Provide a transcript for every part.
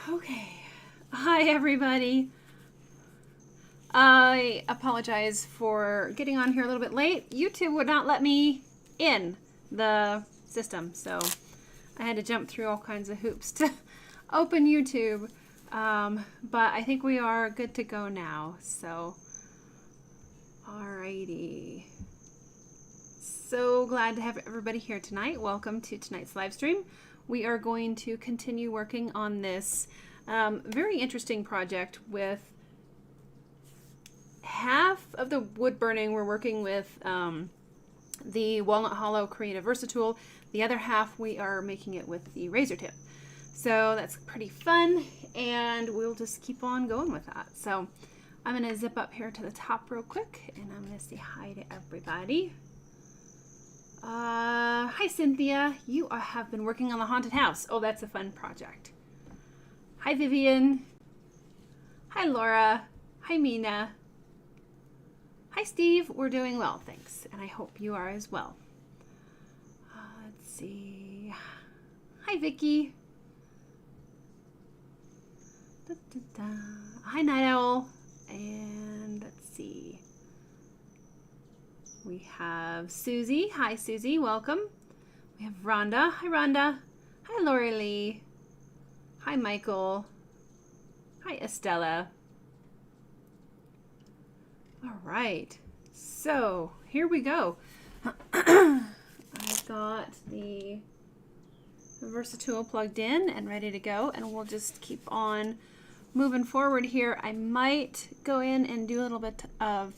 Okay. Hi, everybody. I apologize for getting on here a little bit late. YouTube would not let me in the system, so I had to jump through all kinds of hoops to open YouTube. But I think we are good to go now. So, alrighty. So glad to have everybody here tonight. Welcome to tonight's live stream. We are going to continue working on this very interesting project with half of the wood burning. We're working with the Walnut Hollow Creative Versa-Tool. The other half we are making it with the Razertip. So that's pretty fun, and we'll just keep on going with that. So I'm going to zip up here to the top real quick, and I'm going to say hi to everybody. Hi Cynthia, you have been working on the haunted house. Oh, that's a fun project. Hi Vivian. Hi Laura. Hi Mina. Hi Steve, we're doing well, thanks. And I hope you are as well. Let's see. Hi Vicky. Da, da, da. Hi Night Owl. And let's see. We have Susie. Hi, Susie. Welcome. We have Rhonda. Hi, Rhonda. Hi, Lori Lee. Hi, Michael. Hi, Estella. All right. So here we go. I've got the Versa-Tool plugged in and ready to go, and we'll just keep on moving forward here. I might go in and do a little bit of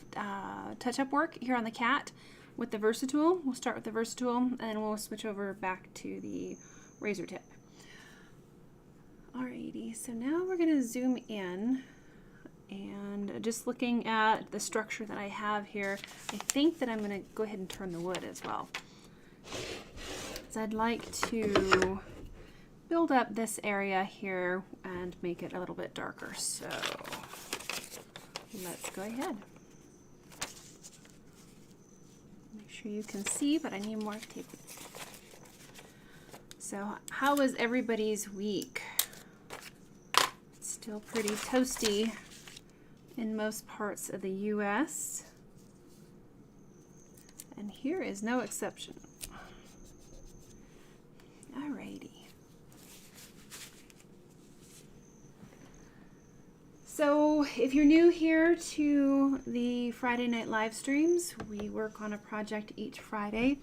touch-up work here on the cat with the Versa-Tool. We'll start with the Versa-Tool, and then we'll switch over back to the Razertip. Alrighty, so now we're going to zoom in, and just looking at the structure that I have here, I think that I'm going to go ahead and turn the wood as well. So I'd like to build up this area here and make it a little bit darker. So let's go ahead. Make sure you can see, but I need more tape. So how was everybody's week? It's still pretty toasty in most parts of the US, and here is no exception. Alrighty. So if you're new here to the Friday night live streams, we work on a project each Friday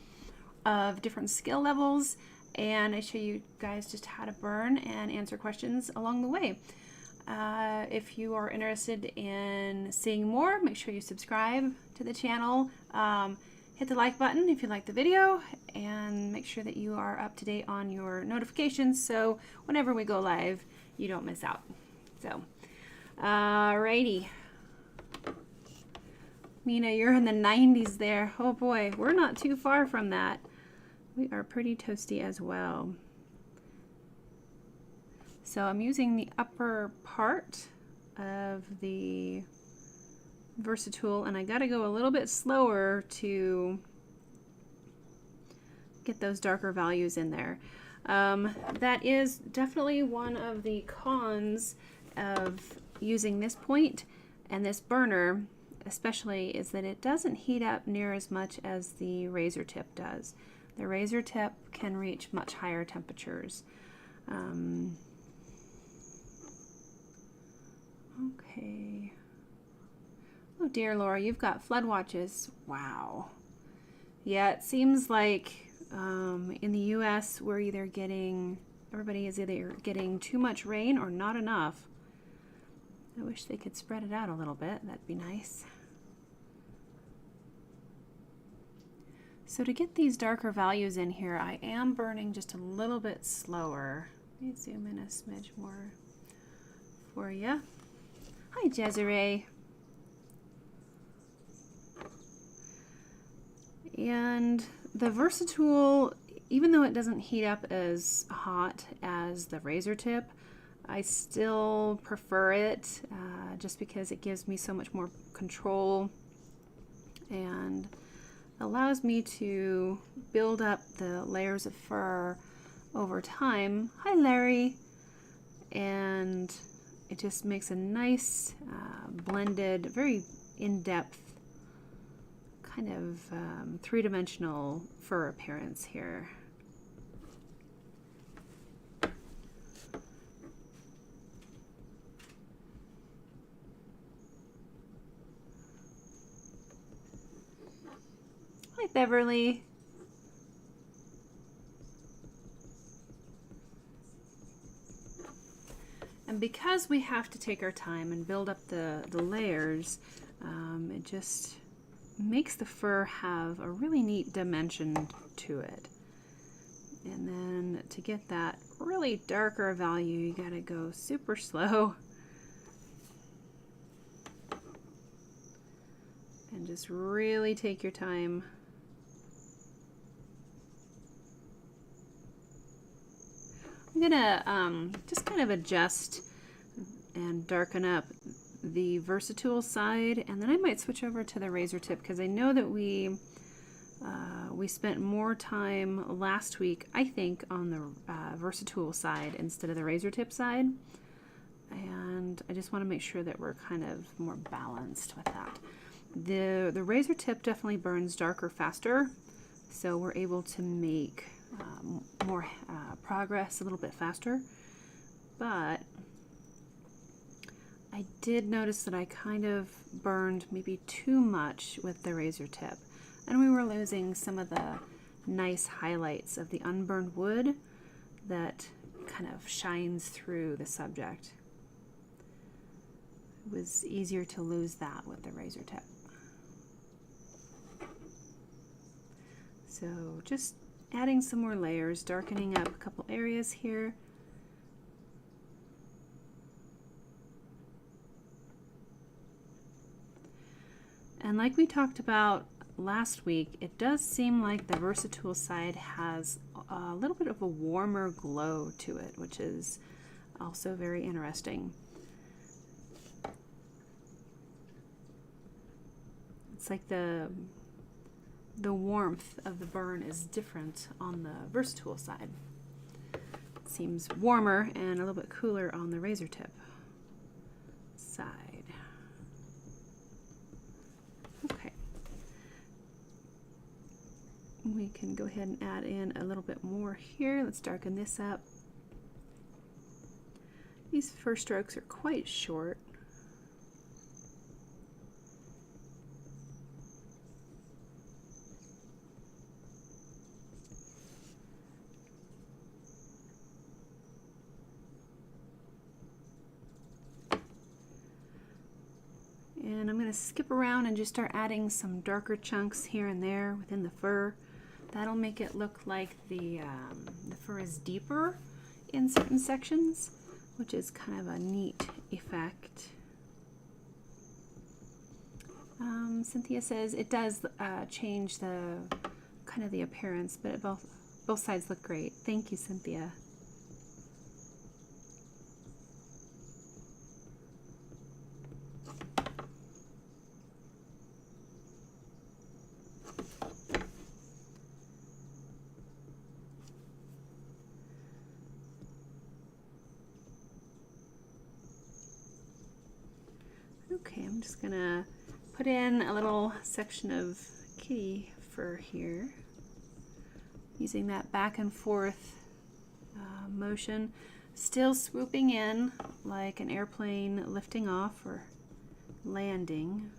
of different skill levels, and I show you guys just how to burn and answer questions along the way. If you are interested in seeing more, make sure you subscribe to the channel. Hit the like button if you like the video, and make sure that you are up to date on your notifications so whenever we go live, you don't miss out. So. Alrighty. Mina, you're in the 90s there. Oh boy, we're not too far from that. We are pretty toasty as well. So I'm using the upper part of the Versa-Tool, and I gotta go a little bit slower to get those darker values in there. That is definitely one of the cons of using this point and this burner especially, is that it doesn't heat up near as much as the Razertip does. The Razertip can reach much higher temperatures. Okay. Oh dear, Laura, you've got flood watches. Wow. Yeah, it seems like in the US we're either getting, everybody is either getting too much rain or not enough. I wish they could spread it out a little bit. That'd be nice. So to get these darker values in here, I am burning just a little bit slower. Let me zoom in a smidge more for you. Hi, Desiree. And the Versa-Tool, even though it doesn't heat up as hot as the Razertip, I still prefer it just because it gives me so much more control and allows me to build up the layers of fur over time. Hi Larry. and it just makes a nice blended, very in-depth kind of three-dimensional fur appearance here. Hi, Beverly. And because we have to take our time and build up the layers, it just makes the fur have a really neat dimension to it. And then to get that really darker value, you gotta go super slow. And just really take your time. I'm gonna just kind of adjust and darken up the Versa-Tool side, and then I might switch over to the Razertip because I know that we spent more time last week, I think, on the Versa-Tool side instead of the Razertip side, and I just want to make sure that we're kind of more balanced with that. The Razertip definitely burns darker faster, so we're able to make more progress a little bit faster, but I did notice that I kind of burned maybe too much with the Razertip, and we were losing some of the nice highlights of the unburned wood that kind of shines through the subject. It was easier to lose that with the Razertip. So just adding some more layers, darkening up a couple areas here. And like we talked about last week, it does seem like the Versa-Tool side has a little bit of a warmer glow to it, which is also very interesting. It's like the warmth of the burn is different on the Versa-Tool side. It seems warmer and a little bit cooler on the Razertip side. Okay. We can go ahead and add in a little bit more here. Let's darken this up. These first strokes are quite short. And I'm going to skip around and just start adding some darker chunks here and there within the fur. That'll make it look like the fur is deeper in certain sections, which is kind of a neat effect. Cynthia says it does change the kind of the appearance, but both sides look great. Thank you, Cynthia. Okay, I'm just gonna put in a little section of kitty fur here, using that back and forth motion, still swooping in like an airplane lifting off or landing.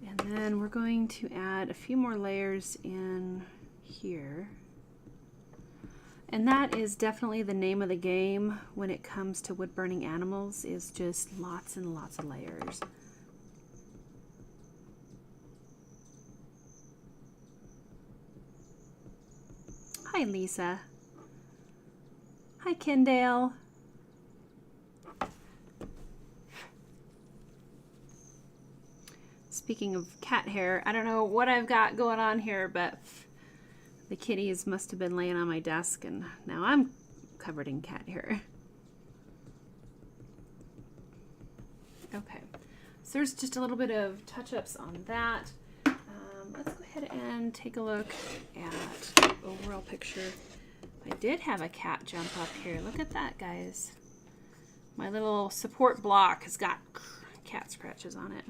And then we're going to add a few more layers in here. And that is definitely the name of the game when it comes to wood burning animals, is just lots and lots of layers. Hi, Lisa. Hi, Kendale. Speaking of cat hair, I don't know what I've got going on here, but the kitties must have been laying on my desk and now I'm covered in cat hair. Okay, So there's just a little bit of touch-ups on that. Let's go ahead and take a look at the overall picture. I did have a cat jump up here. Look at that, guys. My little support block has got cat scratches on it.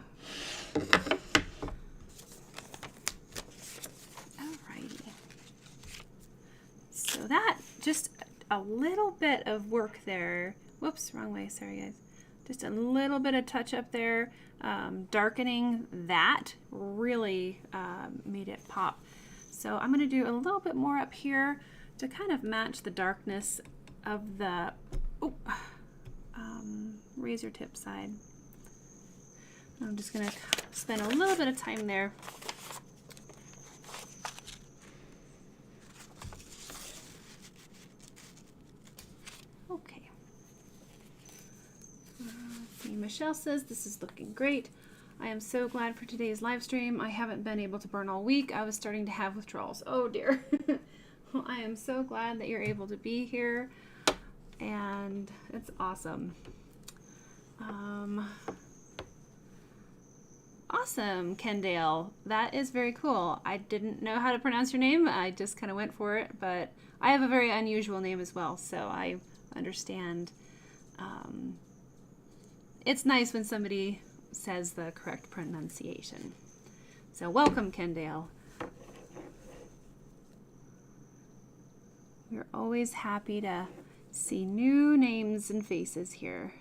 Alrighty. So that, just a little bit of work there. Whoops, wrong way, sorry guys. Just a little bit of touch up there. Darkening that really made it pop. So I'm going to do a little bit more up here to kind of match the darkness of the Razertip side. I'm just going to spend a little bit of time there. Okay. Michelle says, this is looking great. I am so glad for today's live stream. I haven't been able to burn all week. I was starting to have withdrawals. Oh dear. Well, I am so glad that you're able to be here, and it's awesome. Awesome, Kendale. That is very cool. I didn't know how to pronounce your name. I just kind of went for it, but I have a very unusual name as well, so I understand. It's nice when somebody says the correct pronunciation. So welcome, Kendale. We're always happy to see new names and faces here.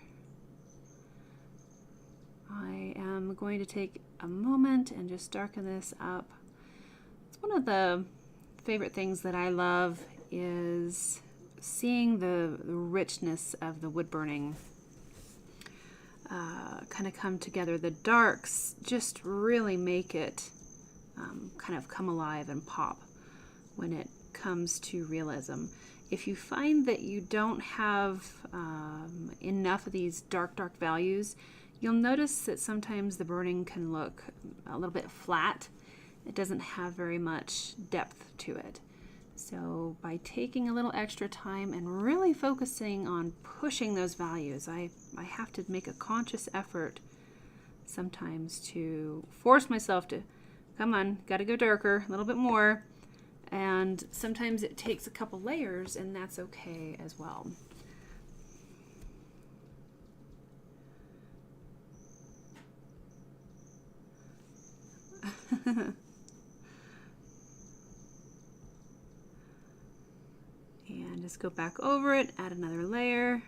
I am going to take a moment and just darken this up. It's one of the favorite things that I love is seeing the richness of the wood burning kind of come together. The darks just really make it kind of come alive and pop when it comes to realism. If you find that you don't have enough of these dark values, you'll notice that sometimes the burning can look a little bit flat. It doesn't have very much depth to it. So by taking a little extra time and really focusing on pushing those values, I have to make a conscious effort sometimes to force myself to, come on, gotta go darker, a little bit more. And sometimes it takes a couple layers, and that's okay as well. And just go back over it, add another layer,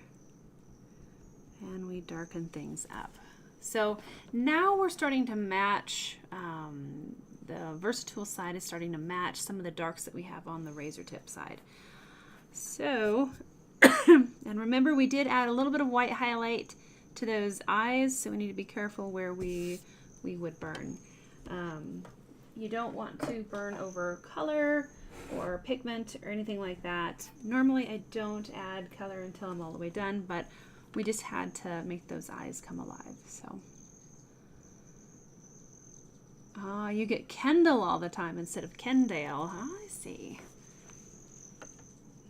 and we darken things up. So now we're starting to match, the Versa-Tool side is starting to match some of the darks that we have on the Razertip side. So, and remember we did add a little bit of white highlight to those eyes, so we need to be careful where we would burn. You don't want to burn over color or pigment or anything like that. Normally I don't add color until I'm all the way done, but we just had to make those eyes come alive. So you get Kendall all the time instead of Kendale. I see.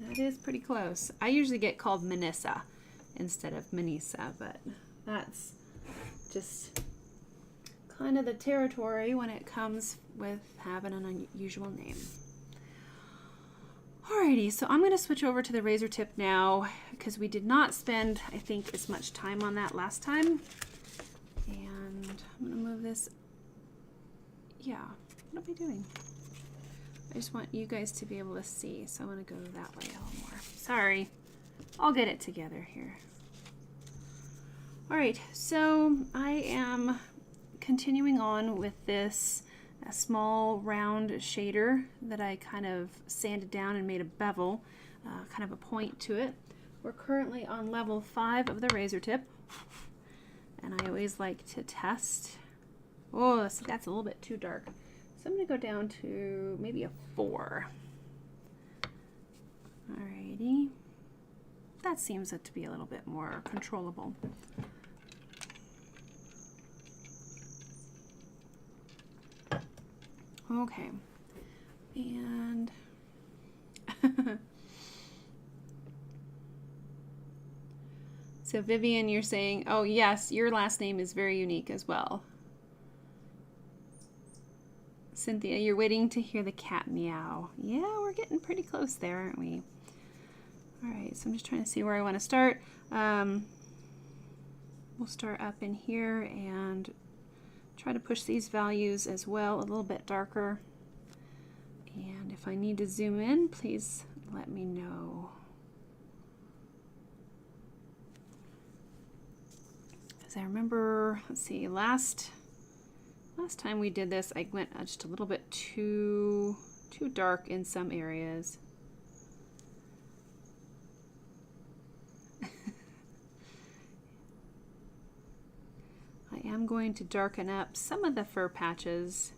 That is pretty close. I usually get called Minisa instead of Minisa, but that's just kind of the territory when it comes with having an unusual name. Alrighty, so I'm going to switch over to the Razertip now because we did not spend, I think, as much time on that last time. And I'm going to move this. Yeah, what am I doing? I just want you guys to be able to see, so I'm going to go that way a little more. Sorry, I'll get it together here. Alright, so I am continuing on with this a small round shader that I kind of sanded down and made a bevel, kind of a point to it. We're currently on level 5 of the Razertip, and I always like to test. Oh, see, that's a little bit too dark. So I'm going to go down to maybe a 4. Alrighty. That seems to be a little bit more controllable. Okay, and So Vivian, you're saying, oh yes, your last name is very unique as well. Cynthia, you're waiting to hear the cat meow. Yeah, we're getting pretty close there, aren't we? All right, so I'm just trying to see where I want to start. We'll start up in here and try to push these values as well a little bit darker. And if I need to zoom in, please let me know. As I remember, let's see, last time we did this, I went just a little bit too dark in some areas. I am going to darken up some of the fur patches.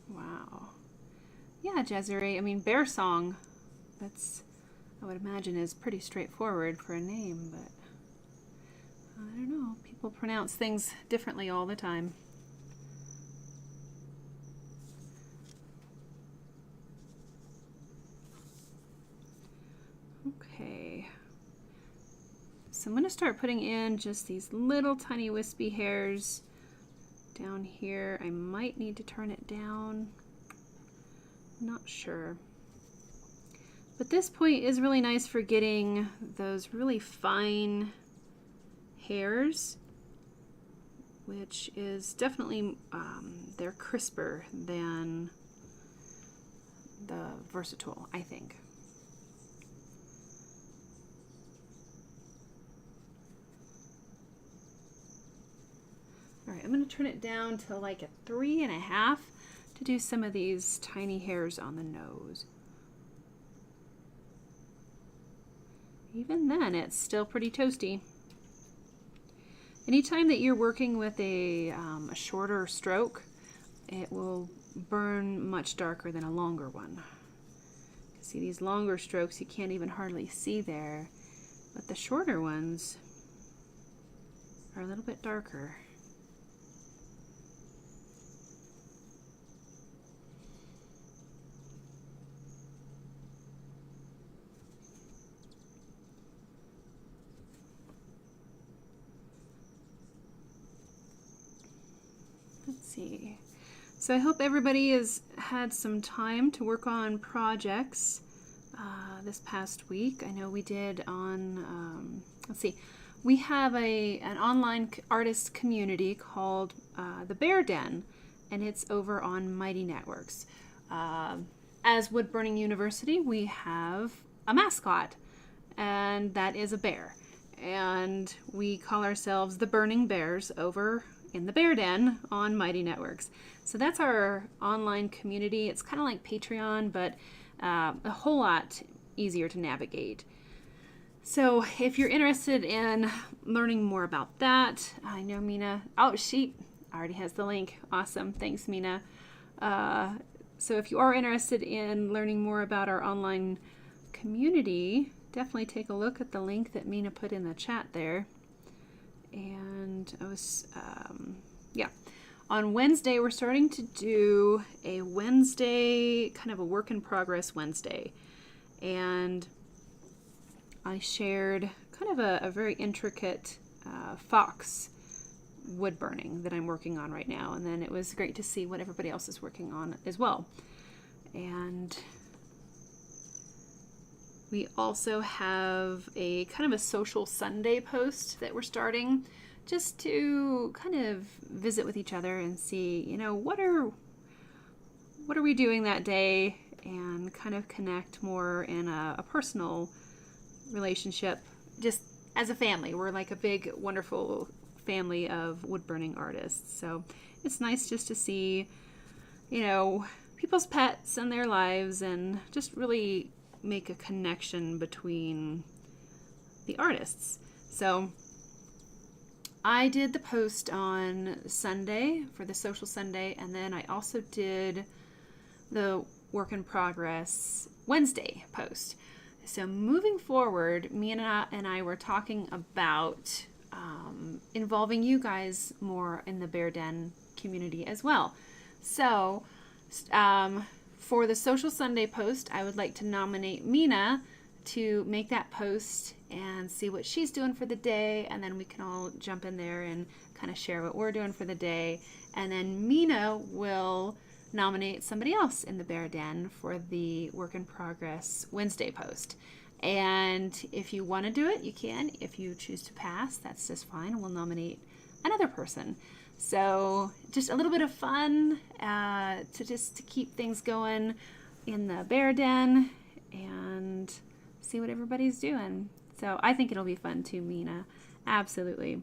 Wow. Yeah, Jezere, I mean, Bear Song, that's, I would imagine, is pretty straightforward for a name, but I don't know. People pronounce things differently all the time. Okay. So I'm going to start putting in just these little tiny wispy hairs down here. I might need to turn it down. Not sure. But this point is really nice for getting those really fine hairs, which is definitely, they're crisper than the Versa-Tool, I think. All right, I'm going to turn it down to like a 3.5 to do some of these tiny hairs on the nose. Even then, it's still pretty toasty. Anytime that you're working with a shorter stroke, it will burn much darker than a longer one. See, these longer strokes you can't even hardly see there, but the shorter ones are a little bit darker. Let's see. So I hope everybody has had some time to work on projects this past week. I know we did on, let's see, we have an online artist community called the Bear Den, and it's over on Mighty Networks. As Woodburning University, we have a mascot, and that is a bear. And we call ourselves the Burning Bears over in the Bear Den on Mighty Networks. So that's our online community. It's kind of like Patreon, but a whole lot easier to navigate. So if you're interested in learning more about that, I know Mina, oh, she already has the link. Awesome. Thanks, Mina. So if you are interested in learning more about our online community, definitely take a look at the link that Mina put in the chat there. And I was, yeah, on Wednesday, we're starting to do a Wednesday, kind of a work in progress Wednesday. And I shared kind of a very intricate fox wood burning that I'm working on right now. And then it was great to see what everybody else is working on as well. And we also have a kind of a social Sunday post that we're starting just to kind of visit with each other and see, you know, what are we doing that day, and kind of connect more in a personal relationship, just as a family. We're like a big, wonderful family of wood burning artists. So it's nice just to see, you know, people's pets and their lives, and just really make a connection between the artists. So I did the post on Sunday for the social Sunday, and then I also did the work in progress Wednesday post. So moving forward, Mina and I were talking about involving you guys more in the Bear Den community as well. So for the Social Sunday post, I would like to nominate Mina to make that post and see what she's doing for the day, and then we can all jump in there and kind of share what we're doing for the day. And then Mina will nominate somebody else in the Bear Den for the Work in Progress Wednesday post. And if you want to do it, you can. If you choose to pass, that's just fine. We'll nominate another person. So just a little bit of fun to keep things going in the Bear Den and see what everybody's doing. So I think it'll be fun too, Mina. Absolutely.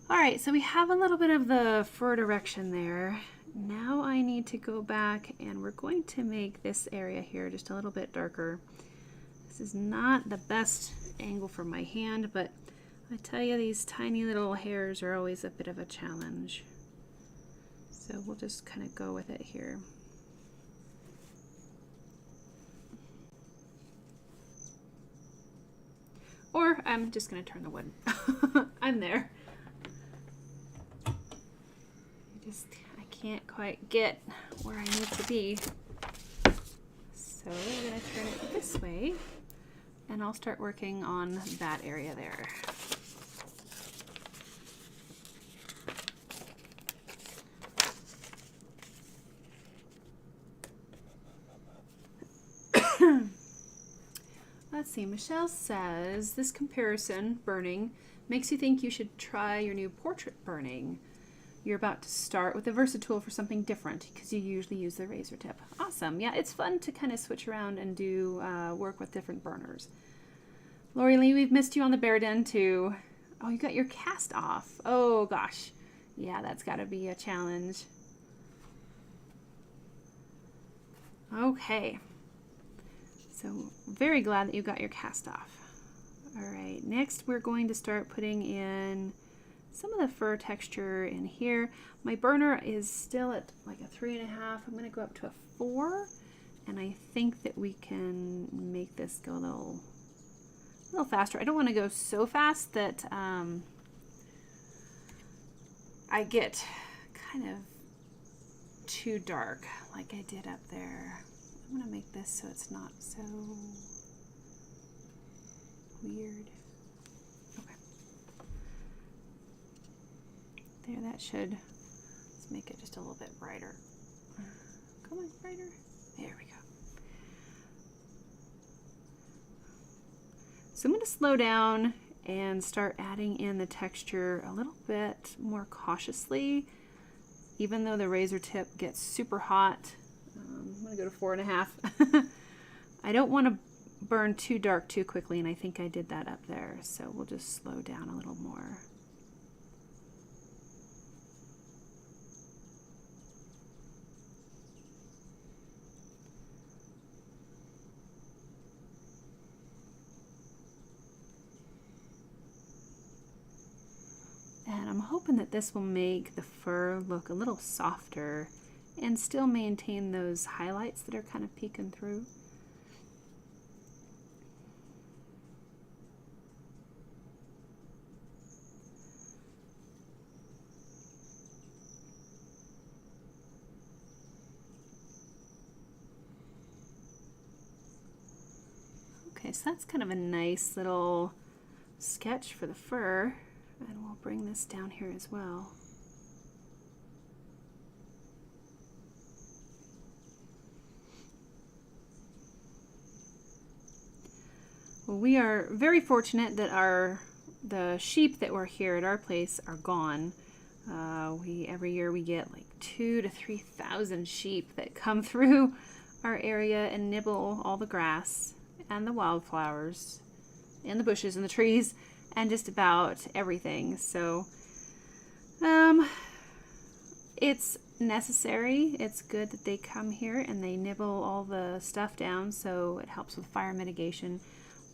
All right, so we have a little bit of the fur direction there. Now I need to go back, and we're going to make this area here just a little bit darker. This is not the best angle for my hand, but I tell you, these tiny little hairs are always a bit of a challenge. So we'll just kind of go with it here. Or I'm just going to turn the wood. I'm there. I can't quite get where I need to be. So we're going to turn it this way, and I'll start working on that area there. Let's see, Michelle says, this comparison, burning, makes you think you should try your new portrait burning. You're about to start with the Versa-Tool for something different because you usually use the Razertip. Awesome. Yeah, it's fun to kind of switch around and do work with different burners. Lori Lee, we've missed you on the Bear Den too. Oh, you got your cast off. Oh gosh. Yeah, that's got to be a challenge. Okay. So very glad that you got your cast off. All right, next we're going to start putting in some of the fur texture in here. My burner is still at like a 3.5. I'm going to go up to a 4, and I think that we can make this go a little faster. I don't want to go so fast that I get kind of too dark like I did up there. I'm going to make this so it's not so weird. Okay. There, that should, let's make it just a little bit brighter. Come on, brighter. There we go. So I'm going to slow down and start adding in the texture a little bit more cautiously. Even though the Razertip gets super hot, I'm going to go to 4.5. I don't want to burn too dark too quickly, and I think I did that up there. So we'll just slow down a little more. And I'm hoping that this will make the fur look a little softer and still maintain those highlights that are kind of peeking through. Okay, so that's kind of a nice little sketch for the fur. And we'll bring this down here as well. Well, we are very fortunate that the sheep that were here at our place are gone. Every year we get like 2,000 to 3,000 sheep that come through our area and nibble all the grass and the wildflowers and the bushes and the trees and just about everything. So it's necessary. It's good that they come here and they nibble all the stuff down, so it helps with fire mitigation.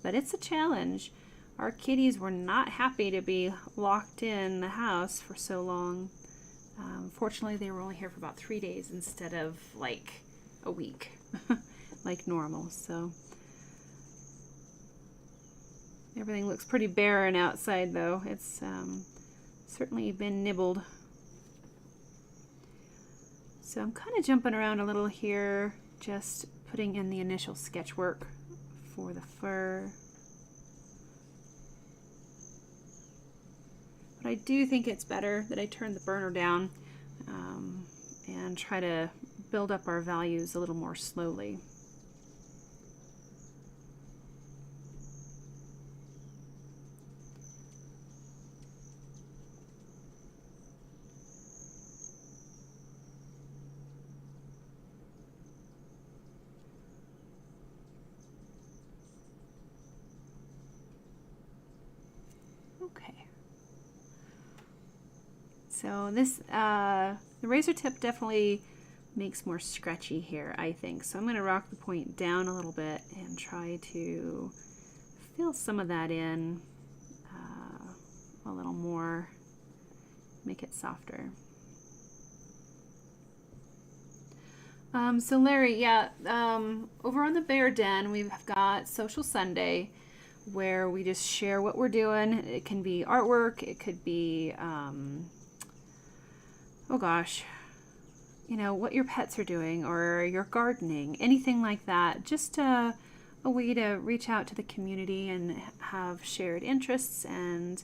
But it's a challenge. Our kitties were not happy to be locked in the house for so long. Fortunately, they were only here for about 3 days instead of like a week, like normal. So Everything looks pretty barren outside though. It's certainly been nibbled. So I'm kind of jumping around a little here, just putting in the initial sketch work for the fur. But I do think it's better that I turn the burner down and try to build up our values a little more slowly. Okay. So this, the Razertip definitely makes more scratchy here, I think. So I'm going to rock the point down a little bit and try to fill some of that in a little more, make it softer. So Larry, yeah, over on the Bear Den, we've got Social Sunday, where we just share what we're doing. It can be artwork, it could be, oh gosh, you know, what your pets are doing or your gardening, anything like that. Just a way to reach out to the community and have shared interests and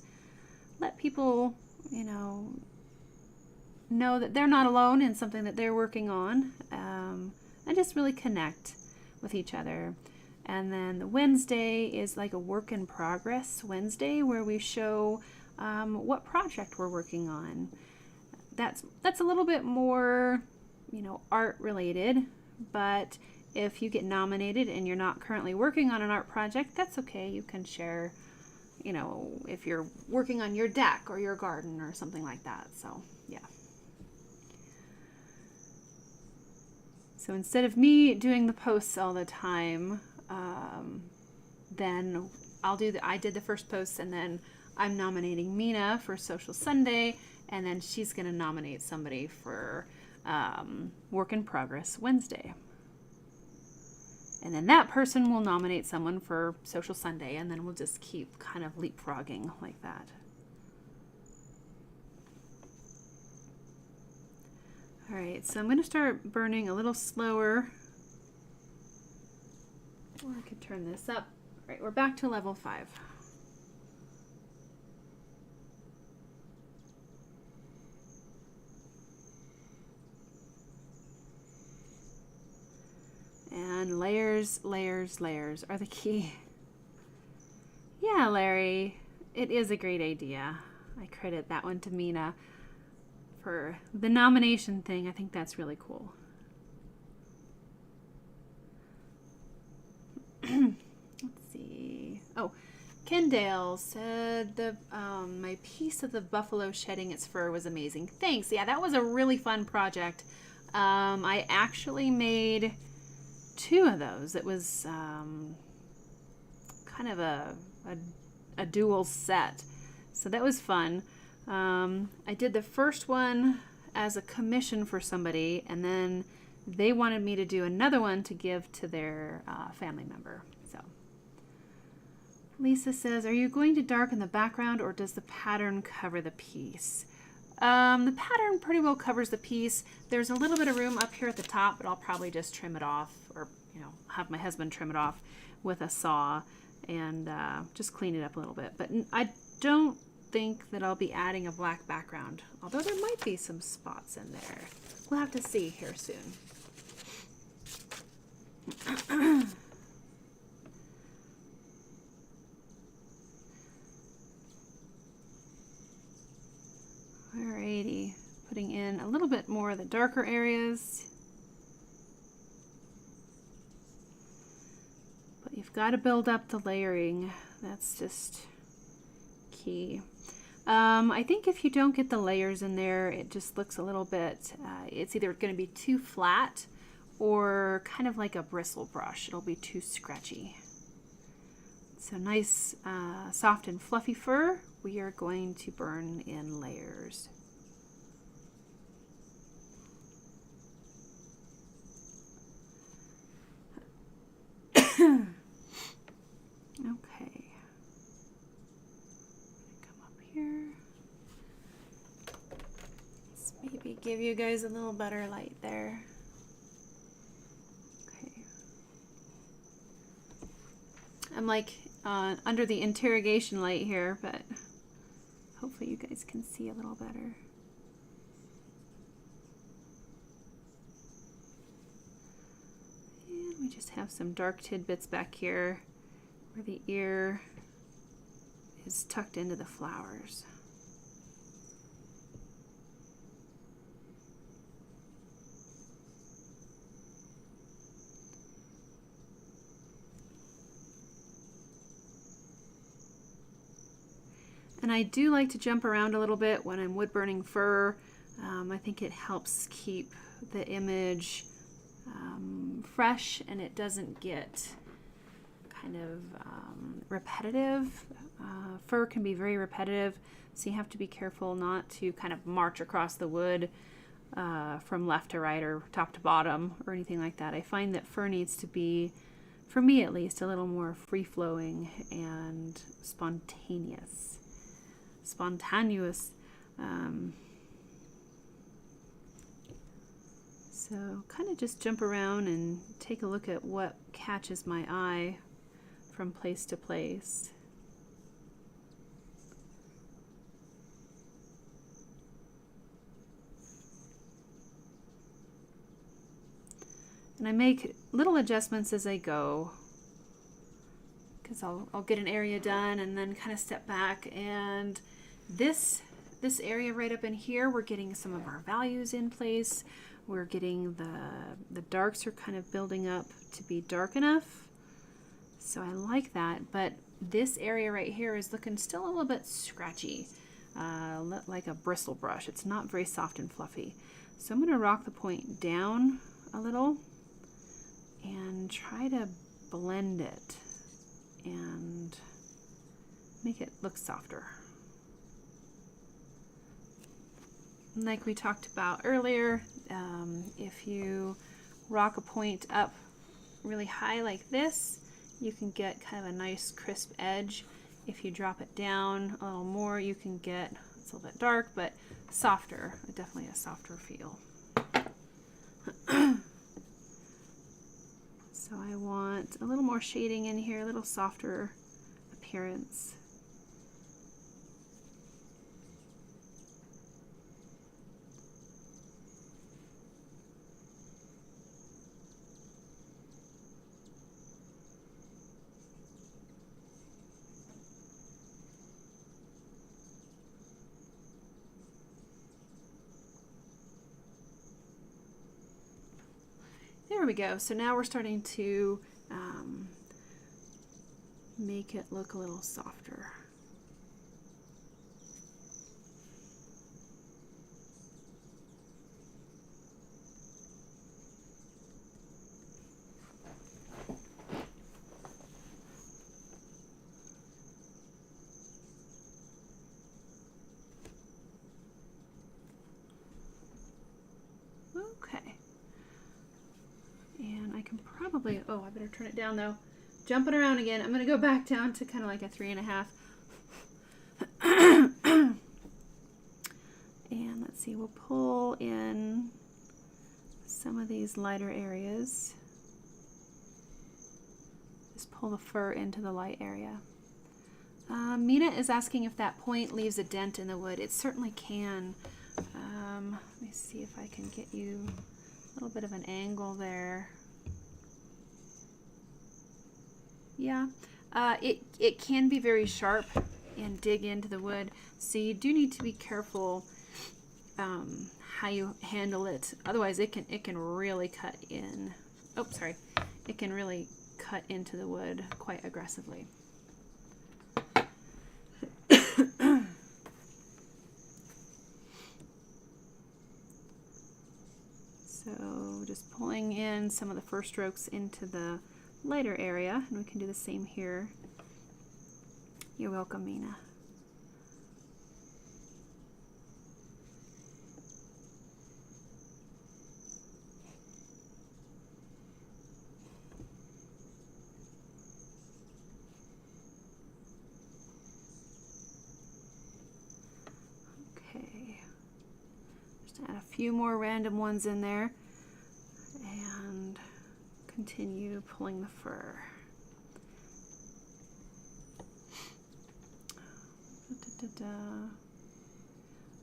let people, you know that they're not alone in something that they're working on, and just really connect with each other. And then the Wednesday is like a work in progress Wednesday, where we show what project we're working on. That's a little bit more, you know, art related, but if you get nominated and you're not currently working on an art project, that's okay. You can share, you know, if you're working on your deck or your garden or something like that. So yeah. So instead of me doing the posts all the time, then I did the first post, and then I'm nominating Mina for Social Sunday, and then she's going to nominate somebody for Work in Progress Wednesday. And then that person will nominate someone for Social Sunday, and then we'll just keep kind of leapfrogging like that. All right, so I'm going to start burning a little slower. Or I could turn this up. All right, we're back to level 5. And layers, layers, layers are the key. Yeah, Larry, it is a great idea. I credit that one to Mina for the nomination thing. I think that's really cool. Let's see. Oh, Kendale said my piece of the buffalo shedding its fur was amazing. Thanks. Yeah, that was a really fun project. I actually made 2 of those. It was kind of a dual set, so that was fun. I did the first one as a commission for somebody, and then they wanted me to do another one to give to their family member. So Lisa says, are you going to darken the background, or does the pattern cover the piece? The pattern pretty well covers the piece. There's a little bit of room up here at the top, but I'll probably just trim it off, or have my husband trim it off with a saw and just clean it up a little bit. But I don't think that I'll be adding a black background, although there might be some spots in there. We'll have to see here soon. Alrighty, putting in a little bit more of the darker areas. But you've got to build up the layering. That's just key. I think if you don't get the layers in there, it just looks a little bit, it's either going to be too flat or kind of like a bristle brush. It'll be too scratchy. So nice, soft and fluffy fur, we are going to burn in layers. Okay. Maybe give you guys a little better light there. Okay. I'm like under the interrogation light here, but hopefully you guys can see a little better. And we just have some dark tidbits back here where the ear is tucked into the flowers. And I do like to jump around a little bit when I'm wood burning fur. I think it helps keep the image fresh and it doesn't get kind of repetitive. Fur can be very repetitive, so you have to be careful not to kind of march across the wood from left to right or top to bottom or anything like that. I find that fur needs to be, for me at least, a little more free-flowing and spontaneous. So kind of just jump around and take a look at what catches my eye from place to place. And I make little adjustments as I go, because I'll get an area done and then kind of step back. And this area right up in here, we're getting some of our values in place. We're getting the darks are kind of building up to be dark enough. So I like that, but this area right here is looking still a little bit scratchy, like a bristle brush. It's not very soft and fluffy. So I'm going to rock the point down a little and try to blend it and make it look softer. Like we talked about earlier, if you rock a point up really high like this, you can get kind of a nice crisp edge. If you drop it down a little more, you can get, it's a little bit dark, but softer, definitely a softer feel. So I want a little more shading in here, a little softer appearance. There we go. So now we're starting to make it look a little softer. Okay. And I can probably, oh, I better turn it down though. Jumping around again. I'm going to go back down to kind of like a 3.5. And let's see, we'll pull in some of these lighter areas. Just pull the fur into the light area. Mina is asking if that point leaves a dent in the wood. It certainly can. Let me see if I can get you a little bit of an angle there. Yeah, it can be very sharp and dig into the wood, so you do need to be careful how you handle it. Otherwise, it can really cut in. Oh, sorry, it can really cut into the wood quite aggressively. So just pulling in some of the first strokes into the lighter area, and we can do the same here. You're welcome, Mina. Add a few more random ones in there and continue pulling the fur.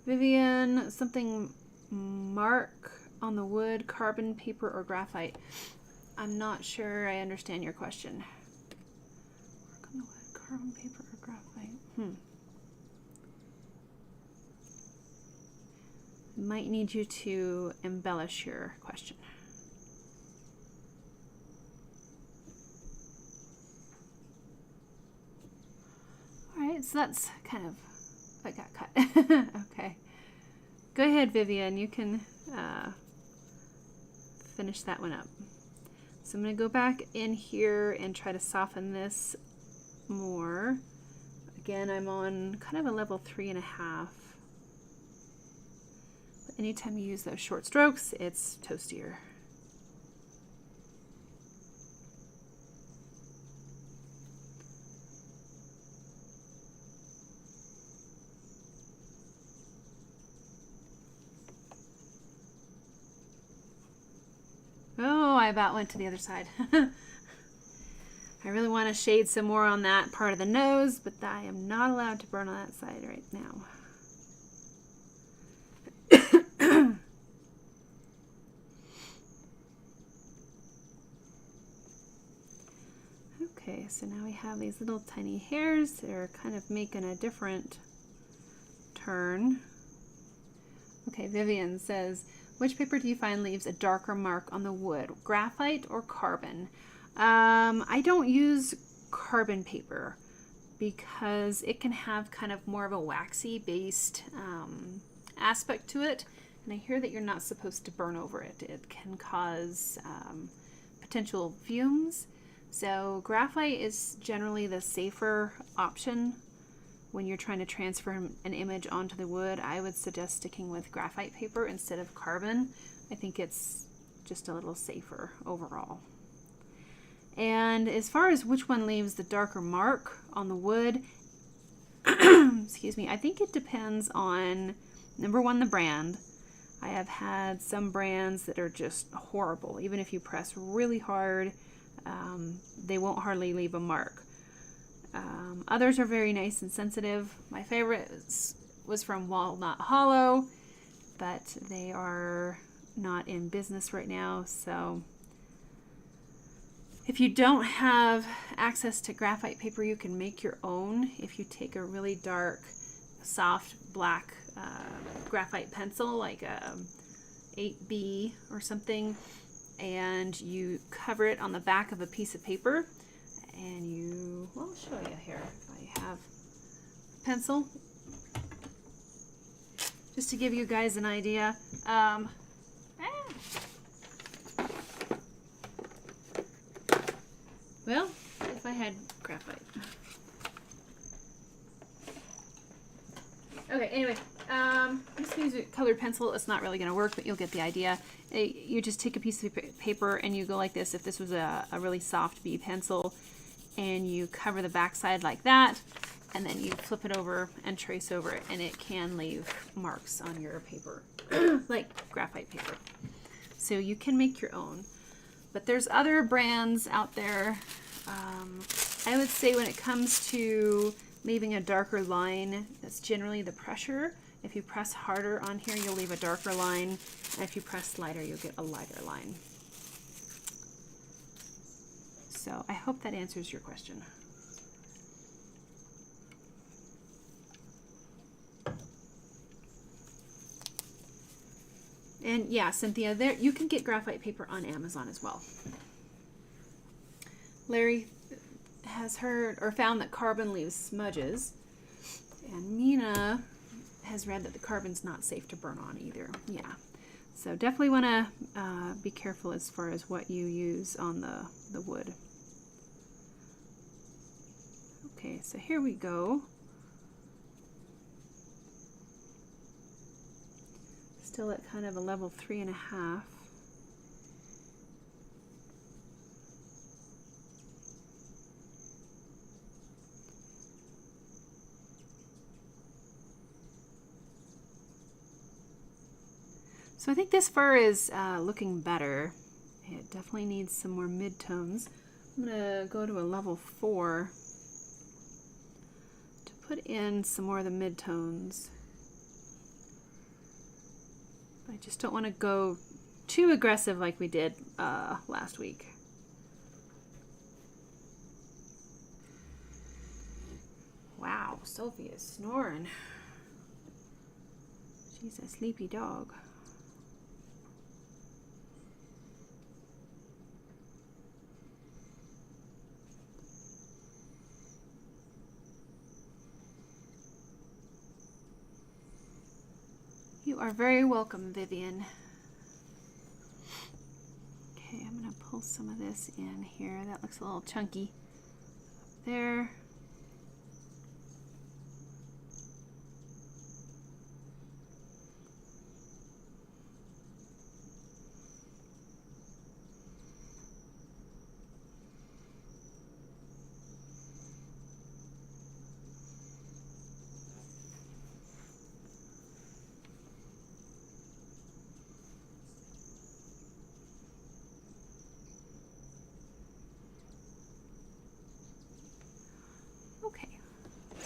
Vivian, something mark on the wood, carbon, paper, or graphite. I'm not sure I understand your question. Mark on the wood, carbon, paper, or graphite. Might need you to embellish your question. All right, so that's kind of what got cut. Okay. Go ahead, Vivian. You can finish that one up. So I'm going to go back in here and try to soften this more. Again, I'm on kind of a level 3.5. But anytime you use those short strokes, it's toastier. Oh, I about went to the other side. I really want to shade some more on that part of the nose, but I am not allowed to burn on that side right now. Okay, so now we have these little tiny hairs that are kind of making a different turn. Okay, Vivian says, which paper do you find leaves a darker mark on the wood, graphite or carbon? I don't use carbon paper because it can have kind of more of a waxy based aspect to it. And I hear that you're not supposed to burn over it. It can cause potential fumes. So graphite is generally the safer option when you're trying to transfer an image onto the wood. I would suggest sticking with graphite paper instead of carbon. I think it's just a little safer overall. And as far as which one leaves the darker mark on the wood, excuse me, I think it depends on, number one, the brand. I have had some brands that are just horrible. Even if you press really hard, they won't hardly leave a mark. Others are very nice and sensitive. My favorite was from Walnut Hollow, but they are not in business right now. So if you don't have access to graphite paper, you can make your own. If you take a really dark, soft black graphite pencil, like a 8B or something, and you cover it on the back of a piece of paper, and you, well, I'll show you here if I have a pencil, just to give you guys an idea. Well, if I had graphite. Okay, anyway, just use a colored pencil. It's not really going to work, but you'll get the idea. You just take a piece of paper and you go like this. If this was a really soft B pencil, and you cover the backside like that, and then you flip it over and trace over it, and it can leave marks on your paper, like graphite paper. So you can make your own. But there's other brands out there. I would say when it comes to leaving a darker line, that's generally the pressure. If you press harder on here, you'll leave a darker line. And if you press lighter, you'll get a lighter line. So I hope that answers your question. And yeah, Cynthia, there you can get graphite paper on Amazon as well. Larry has heard or found that carbon leaves smudges, and Mina has read that the carbon's not safe to burn on either. Yeah, so definitely want to be careful as far as what you use on the wood. Okay, so here we go. Still at kind of a level 3.5. So I think this fur is looking better. It definitely needs some more mid-tones. I'm gonna go to a level 4 to put in some more of the mid-tones. I just don't want to go too aggressive like we did last week. Wow, Sophie is snoring. She's a sleepy dog. You are very welcome, Vivian. Okay, I'm going to pull some of this in here. That looks a little chunky up there.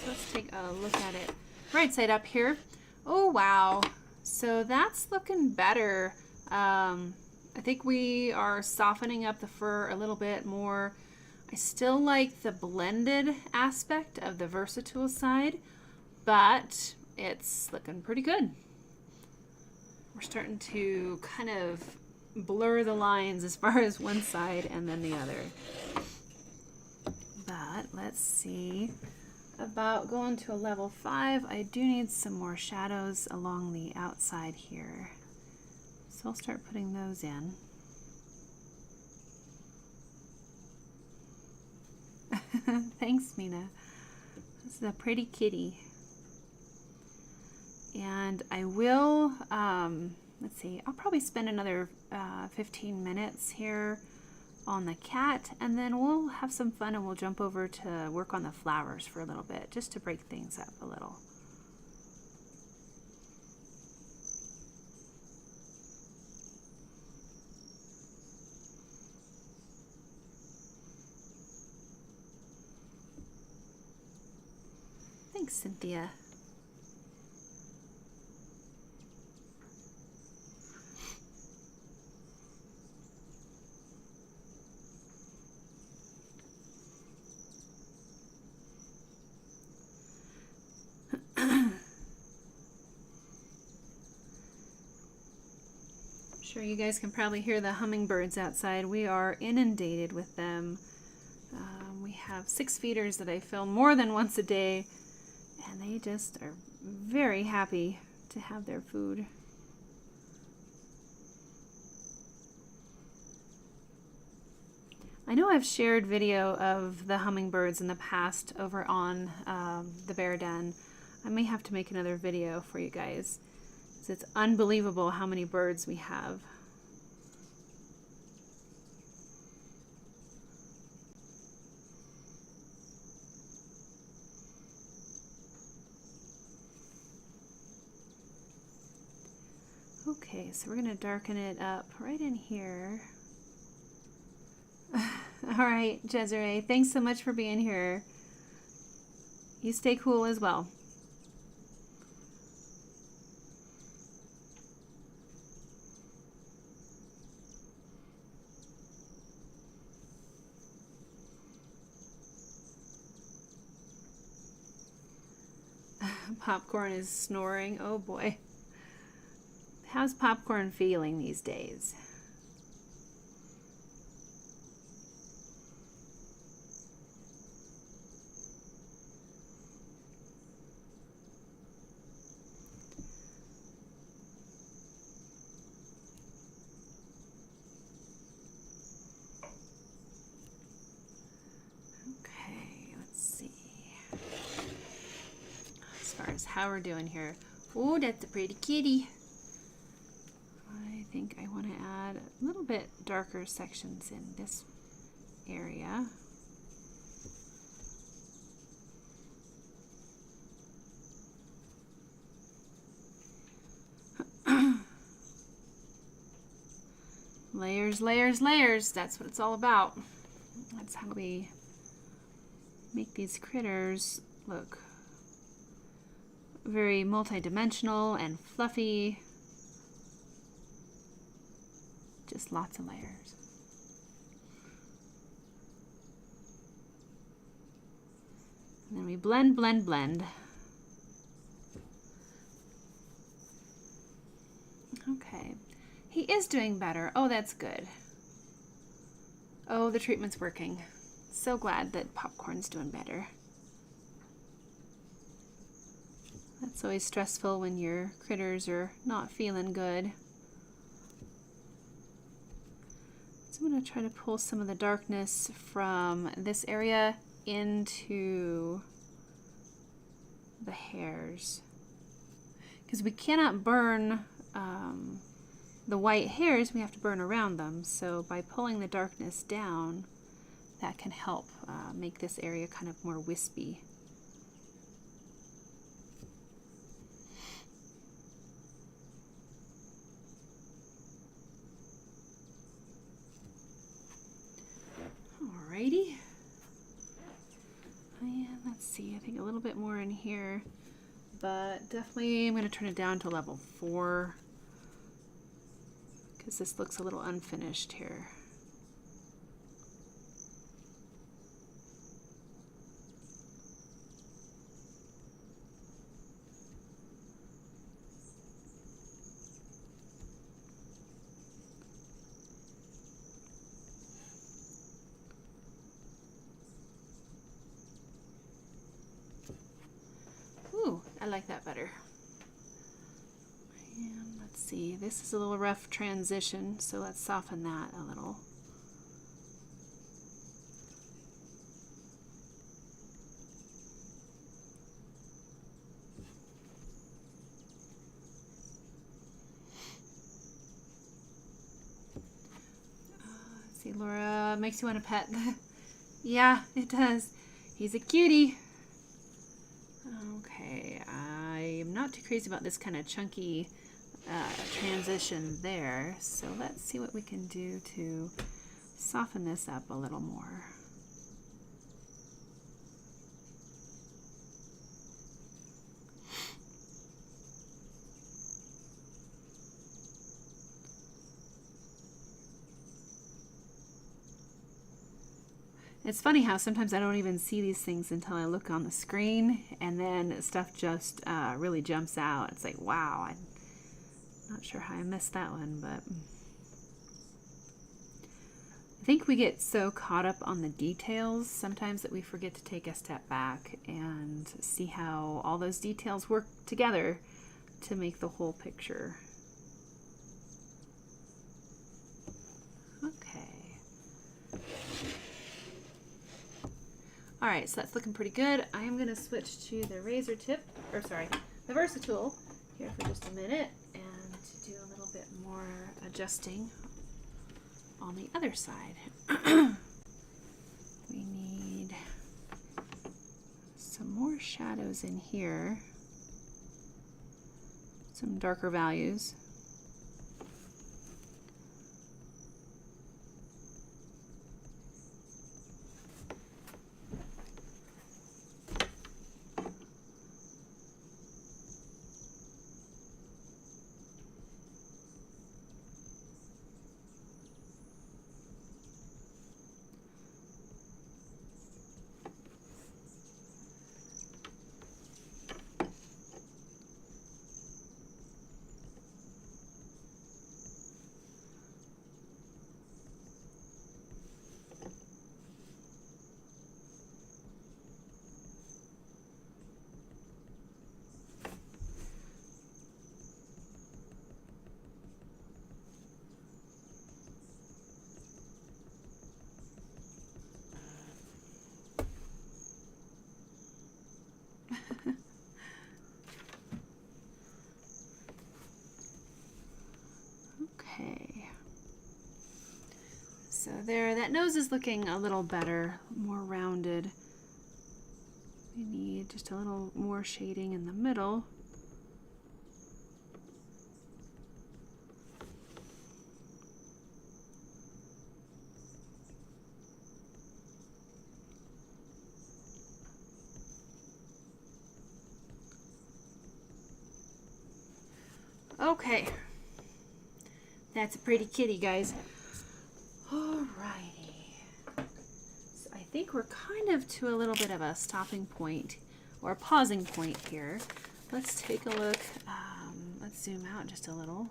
Let's take a look at it right side up here. Oh wow, so that's looking better. I think we are softening up the fur a little bit more. I still like the blended aspect of the Versa-Tool side, but it's looking pretty good. We're starting to kind of blur the lines as far as one side and then the other. But let's see about going to a level 5. I do need some more shadows along the outside here. So I'll start putting those in. Thanks, Mina. This is a pretty kitty. And I will, let's see, I'll probably spend another 15 minutes here on the cat, and then we'll have some fun and we'll jump over to work on the flowers for a little bit, just to break things up a little. Thanks, Cynthia. Sure, you guys can probably hear the hummingbirds outside. We are inundated with them. We have 6 feeders that I film more than once a day, and they just are very happy to have their food. I know I've shared video of the hummingbirds in the past over on the bear den. I may have to make another video for you guys. It's unbelievable how many birds we have. Okay, so we're going to darken it up right in here. All right, Desiree, thanks so much for being here. You stay cool as well. Popcorn is snoring. Oh boy. How's Popcorn feeling these days? Okay, let's see. As far as how we're doing here. Oh, that's a pretty kitty. I think I want to add a little bit darker sections in this area. Layers, layers, layers. That's what it's all about. That's how we make these critters look very multi-dimensional and fluffy. Just lots of layers. And then we blend, blend, blend. Okay. He is doing better. Oh, that's good. Oh, the treatment's working. So glad that Popcorn's doing better. That's always stressful when your critters are not feeling good. So I'm going to try to pull some of the darkness from this area into the hairs. Because we cannot burn the white hairs, we have to burn around them. So by pulling the darkness down, that can help make this area kind of more wispy. Alrighty. And let's see, I think a little bit more in here, but definitely I'm going to turn it down to level 4 because this looks a little unfinished here. Ooh, I like that better. And let's see, this is a little rough transition, so let's soften that a little. Let's see, Laura, makes you want to pet. Yeah, it does. He's a cutie. Okay, I'm not too crazy about this kind of chunky transition there, so let's see what we can do to soften this up a little more. It's funny how sometimes I don't even see these things until I look on the screen, and then stuff just really jumps out. It's like, wow, I'm not sure how I missed that one, but I think we get so caught up on the details sometimes that we forget to take a step back and see how all those details work together to make the whole picture. All right, so that's looking pretty good. I am gonna switch to the Razertip, or sorry, the Versa-Tool here for just a minute and to do a little bit more adjusting on the other side. We need some more shadows in here, some darker values. Okay, so there, that nose is looking a little better, more rounded. We need just a little more shading in the middle. Okay. That's a pretty kitty, guys. Alrighty. So I think we're kind of to a little bit of a stopping point or a pausing point here. Let's take a look. Let's zoom out just a little.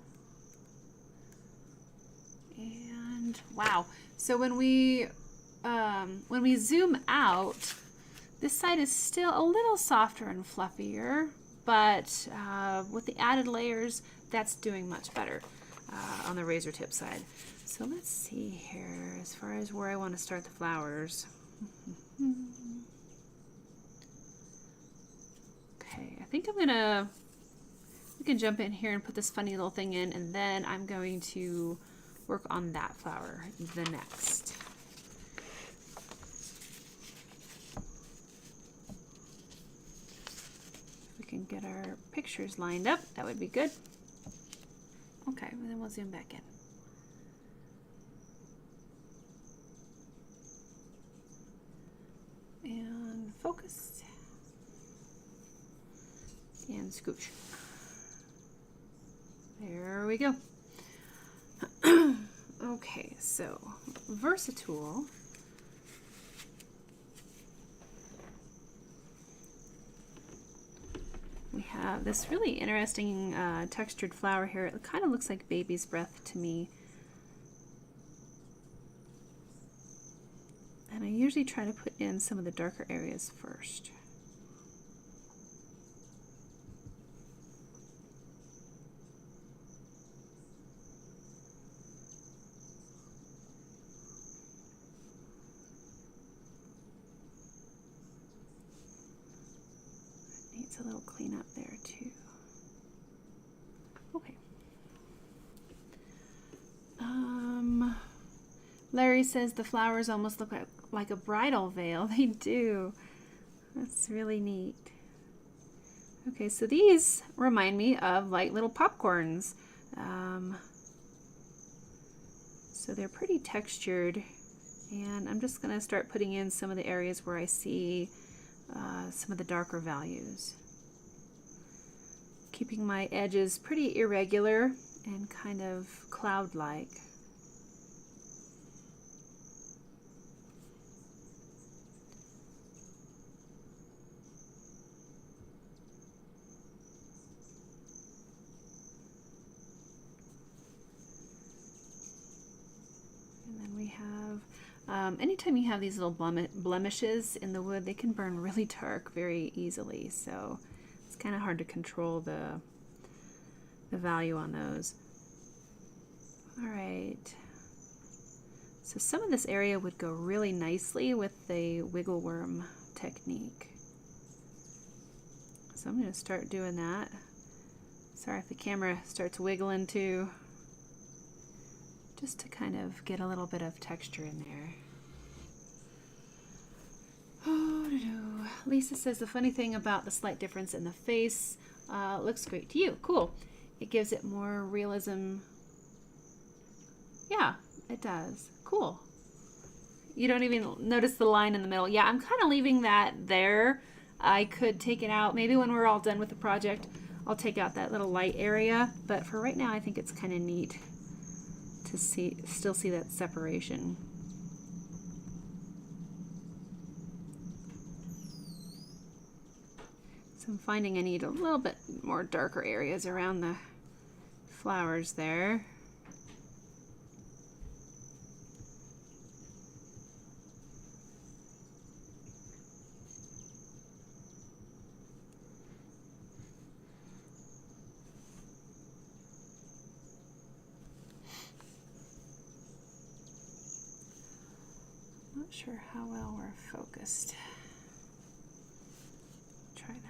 And wow. So when we zoom out, this side is still a little softer and fluffier, but with the added layers, that's doing much better on the Razertip side. So let's see here as far as where I want to start the flowers. Okay, I think we can jump in here and put this funny little thing in, and then I'm going to work on that flower the next. If we can get our pictures lined up, that would be good. Okay, and then we'll zoom back in. And focus. And scooch. There we go. Okay, so Versa-Tool. We have this really interesting textured flower here. It kind of looks like baby's breath to me. And I usually try to put in some of the darker areas first. Needs a little cleanup there too. Okay. Larry says the flowers almost look like a bridal veil. They do. That's really neat. Okay, so these remind me of like little popcorns. So they're pretty textured, and I'm just going to start putting in some of the areas where I see some of the darker values. Keeping my edges pretty irregular and kind of cloud-like. And then we have, anytime you have these little blemishes in the wood, they can burn really dark very easily. So it's kind of hard to control the value on those. All right. So some of this area would go really nicely with the wiggle worm technique. So I'm going to start doing that. Sorry if the camera starts wiggling too. Just to kind of get a little bit of texture in there. Lisa says the funny thing about the slight difference in the face looks great to you. Cool. It gives it more realism. Yeah, it does. Cool. You don't even notice the line in the middle. Yeah, I'm kind of leaving that there. I could take it out. Maybe when we're all done with the project, I'll take out that little light area. But for right now, I think it's kind of neat to still see that separation. So I'm finding I need a little bit more darker areas around the flowers there. Not sure how well we're focused. Try that.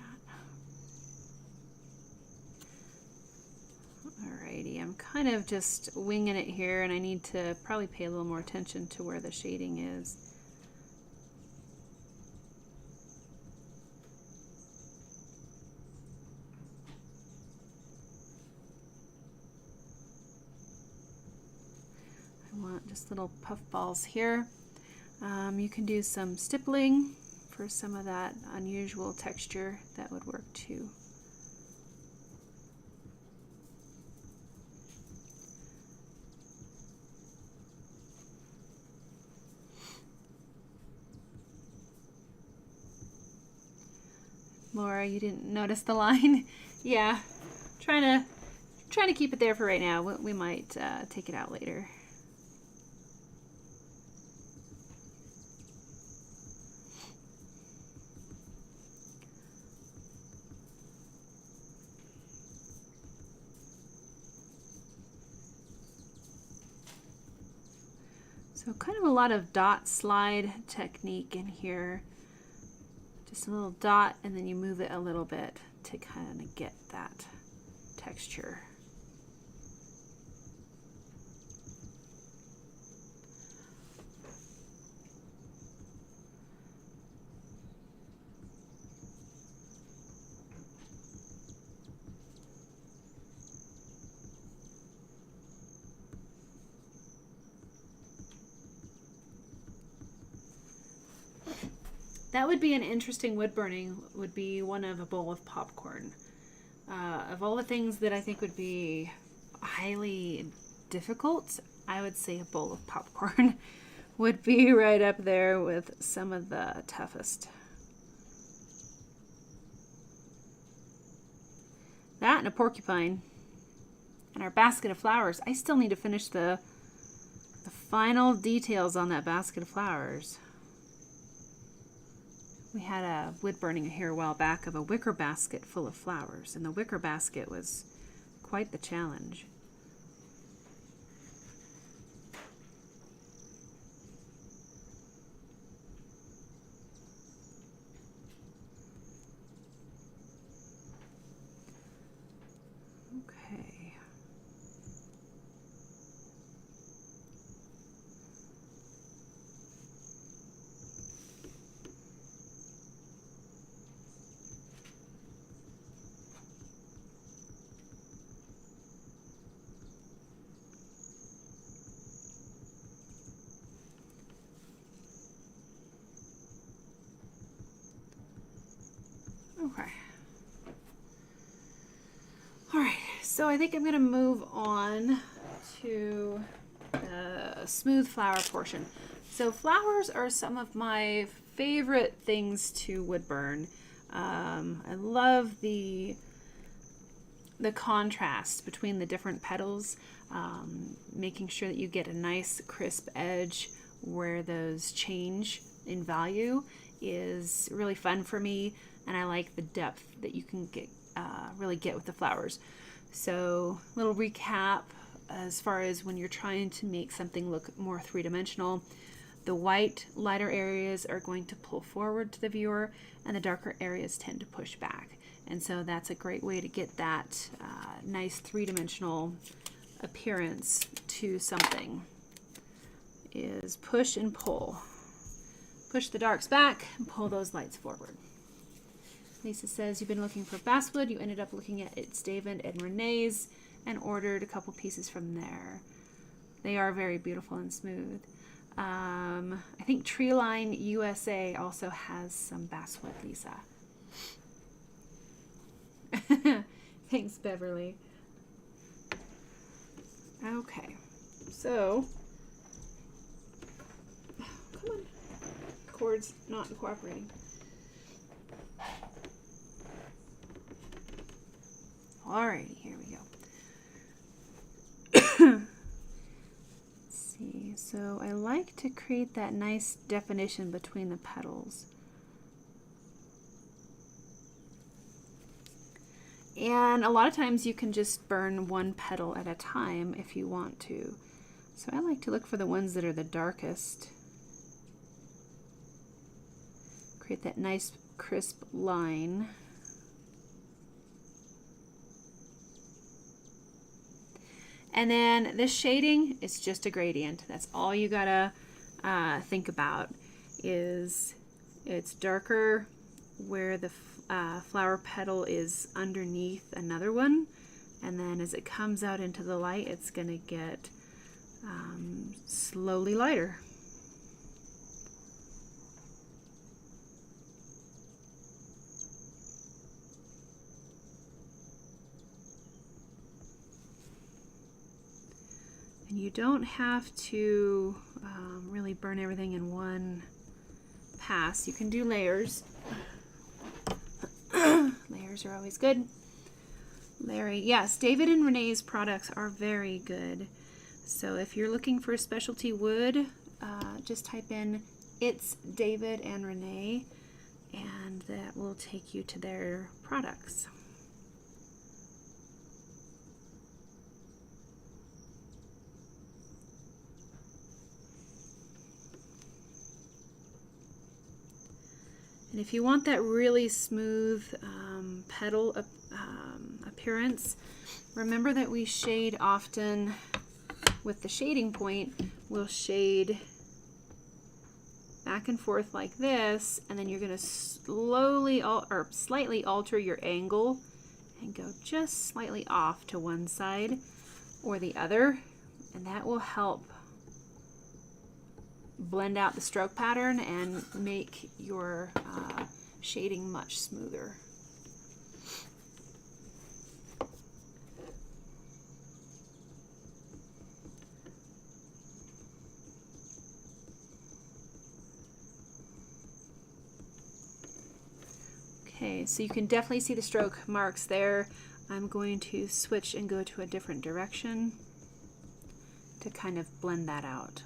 Alrighty, I'm kind of just winging it here, and I need to probably pay a little more attention to where the shading is. I want just little puff balls here. You can do some stippling for some of that unusual texture. That would work too. Laura, you didn't notice the line? Yeah, trying to keep it there for right now. We might take it out later. So kind of a lot of dot slide technique in here. Just a little dot and then you move it a little bit to kind of get that texture. That would be an interesting wood burning, would be one of a bowl of popcorn. Of all the things that I think would be highly difficult, I would say a bowl of popcorn would be right up there with some of the toughest. That and a porcupine. And our basket of flowers. I still need to finish the final details on that basket of flowers. We had a wood burning here a while back of a wicker basket full of flowers, and the wicker basket was quite the challenge. Okay. Okay. All right, so I think I'm gonna move on to the smooth flower portion. So flowers are some of my favorite things to wood burn. I love the contrast between the different petals, making sure that you get a nice crisp edge where those change in value is really fun for me, and I like the depth that you can get really get with the flowers. So little recap as far as when you're trying to make something look more three-dimensional. The white lighter areas are going to pull forward to the viewer and the darker areas tend to push back, and so that's a great way to get that nice three-dimensional appearance to something, is push and pull. Push the darks back and pull those lights forward. Lisa says, you've been looking for basswood. You ended up looking at It's David and Renee's and ordered a couple pieces from there. They are very beautiful and smooth. I think Treeline USA also has some basswood, Lisa. Thanks, Beverly. Okay, so, come on, cord's not cooperating. Alrighty, here we go. Let's see, so I like to create that nice definition between the petals. And a lot of times you can just burn one petal at a time if you want to. So I like to look for the ones that are the darkest. Create that nice crisp line. And then this shading is just a gradient. That's all you gotta think about, is it's darker where the flower petal is underneath another one, and then as it comes out into the light, it's gonna get slowly lighter. And you don't have to really burn everything in one pass. You can do layers. Yours are always good. Larry, yes, David and Renee's products are very good. So if you're looking for a specialty wood, just type in "It's David and Renee," and that will take you to their products. And if you want that really smooth petal appearance, remember that we shade often with the shading point. We'll shade back and forth like this, and then you're going to slowly or slightly alter your angle and go just slightly off to one side or the other, and that will help blend out the stroke pattern and make your shading much smoother. Okay, so you can definitely see the stroke marks there. I'm going to switch and go to a different direction to kind of blend that out.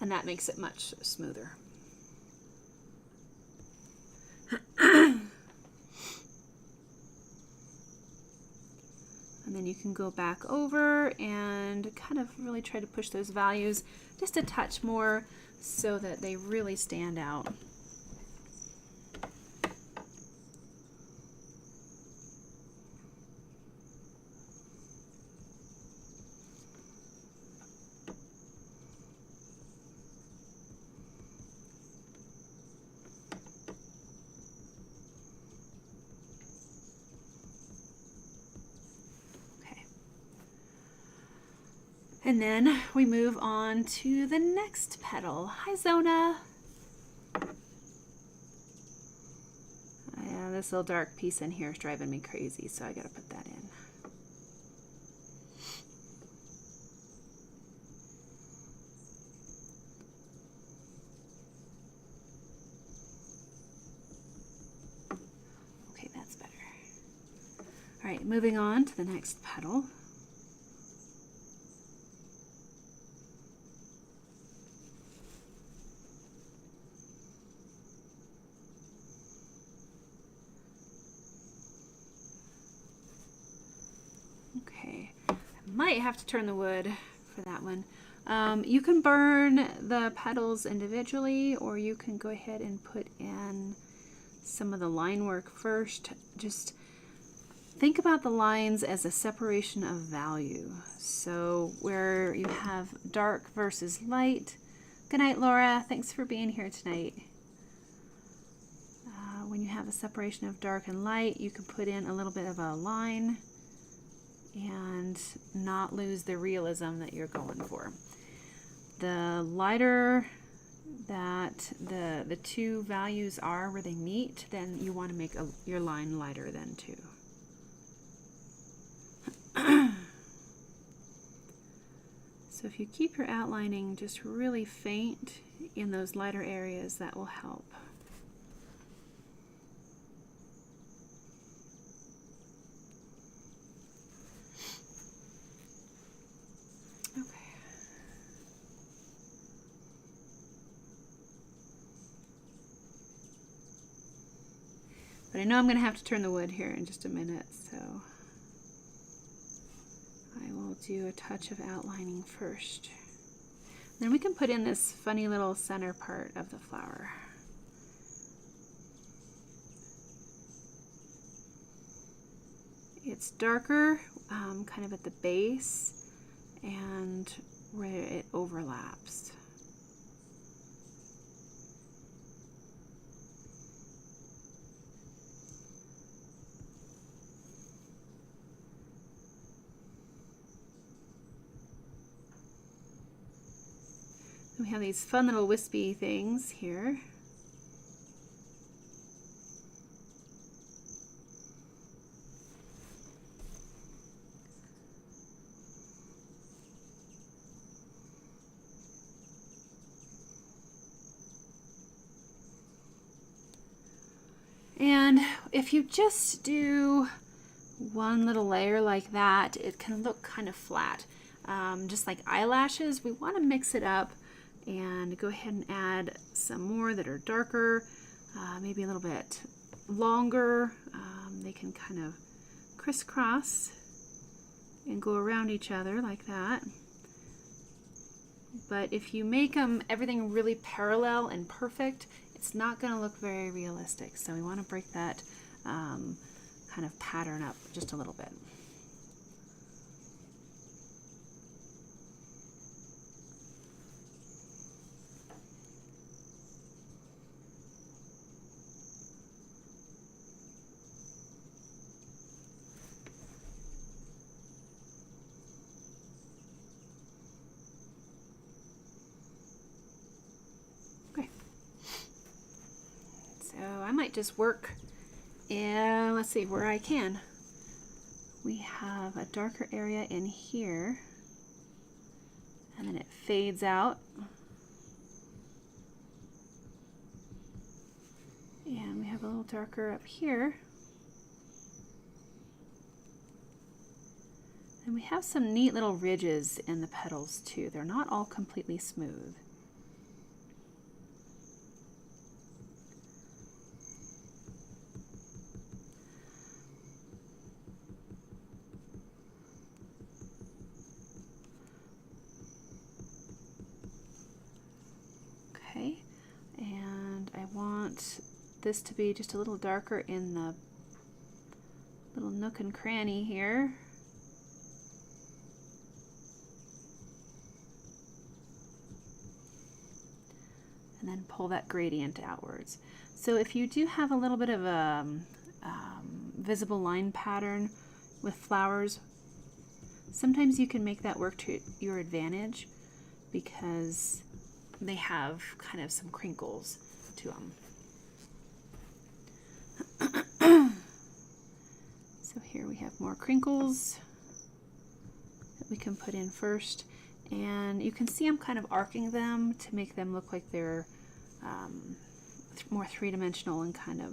And that makes it much smoother. And then you can go back over and kind of really try to push those values just a touch more so that they really stand out. And then we move on to the next petal. Hi, Zona. Yeah, this little dark piece in here is driving me crazy, so I gotta put that in. Okay, that's better. All right, moving on to the next petal. Might have to turn the wood for that one. You can burn the petals individually, or you can go ahead and put in some of the line work first. Just think about the lines as a separation of value. So where you have dark versus light. Good night, Laura. Thanks for being here tonight. When you have a separation of dark and light, you can put in a little bit of a line and not lose the realism that you're going for. The lighter that the two values are where they meet, then you want to make your line lighter then too. So if you keep your outlining just really faint in those lighter areas, that will help. But I know I'm going to have to turn the wood here in just a minute, so I will do a touch of outlining first. Then we can put in this funny little center part of the flower. It's darker kind of at the base and where it overlaps. We have these fun little wispy things here. if you just do one little layer like that, it can look kind of flat. Just like eyelashes, we want to mix it up and go ahead and add some more that are darker, maybe a little bit longer. They can kind of crisscross and go around each other like that. But if you make everything really parallel and perfect, it's not going to look very realistic. So we want to break that kind of pattern up just a little bit. I might just work, and let's see where I can. We have a darker area in here, and then it fades out. And we have a little darker up here. And we have some neat little ridges in the petals too. They're not all completely smooth. And I want this to be just a little darker in the little nook and cranny here. And then pull that gradient outwards. So if you do have a little bit of a visible line pattern with flowers, sometimes you can make that work to your advantage because they have kind of some crinkles to them. So here we have more crinkles that we can put in first, and you can see I'm kind of arcing them to make them look like they're more three-dimensional and kind of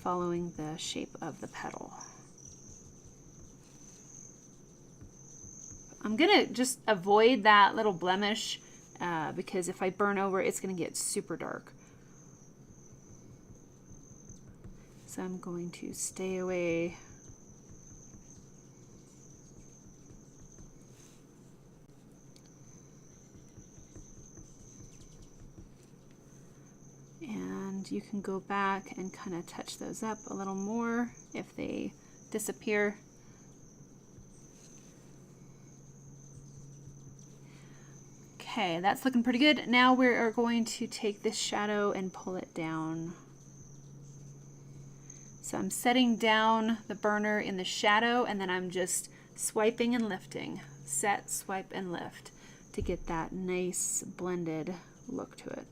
following the shape of the petal. I'm gonna just avoid that little blemish because if I burn over, it's going to get super dark. So I'm going to stay away. And you can go back and kind of touch those up a little more if they disappear. Okay, that's looking pretty good. Now we are going to take this shadow and pull it down. So I'm setting down the burner in the shadow, and then I'm just swiping and lifting. Set, swipe, and lift to get that nice blended look to it.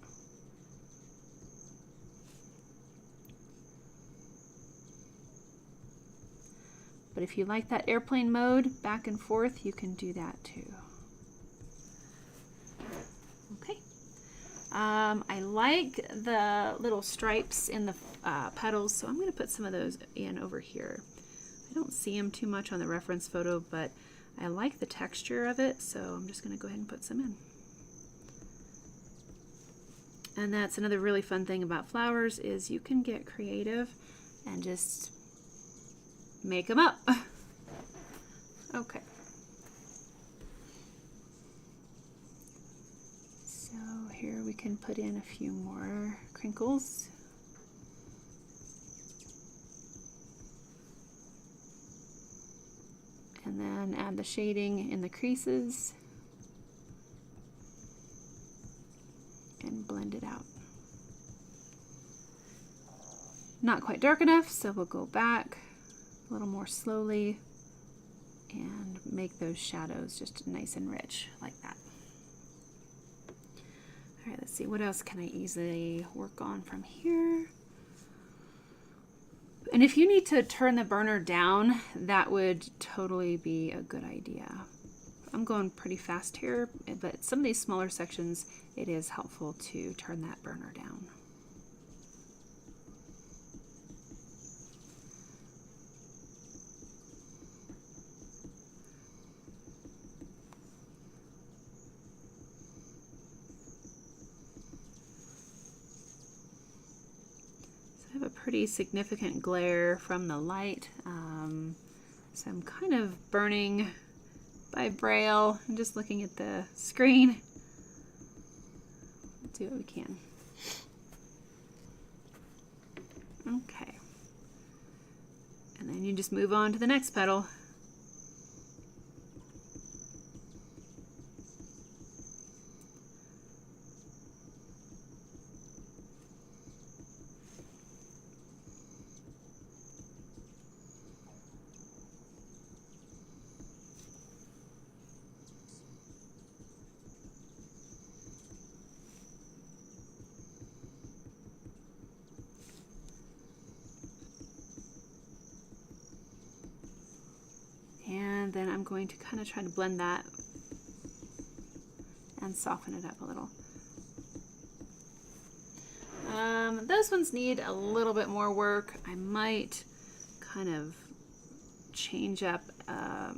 But if you like that airplane mode, back and forth, you can do that too. Okay. I like the little stripes in the petals, so I'm going to put some of those in over here. I don't see them too much on the reference photo, but I like the texture of it, so I'm just going to go ahead and put some in. And that's another really fun thing about flowers is you can get creative and just make them up. Okay. So here we can put in a few more crinkles. And then add the shading in the creases and blend it out. Not quite dark enough, so we'll go back a little more slowly and make those shadows just nice and rich like that. All right, let's see, what else can I easily work on from here? And if you need to turn the burner down, that would totally be a good idea. I'm going pretty fast here, but some of these smaller sections, it is helpful to turn that burner down. I have a pretty significant glare from the light, so I'm kind of burning by braille. I'm just looking at the screen. Let's do what we can. Okay. And then you just move on to the next petal. And then I'm going to kind of try to blend that and soften it up a little. Those ones need a little bit more work. I might kind of change up how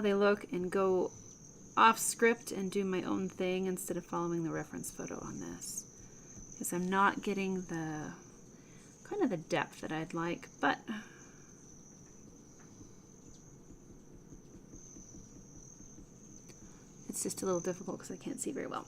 they look and go off script and do my own thing instead of following the reference photo on this, because I'm not getting the kind of the depth that I'd like, but it's just a little difficult because I can't see very well.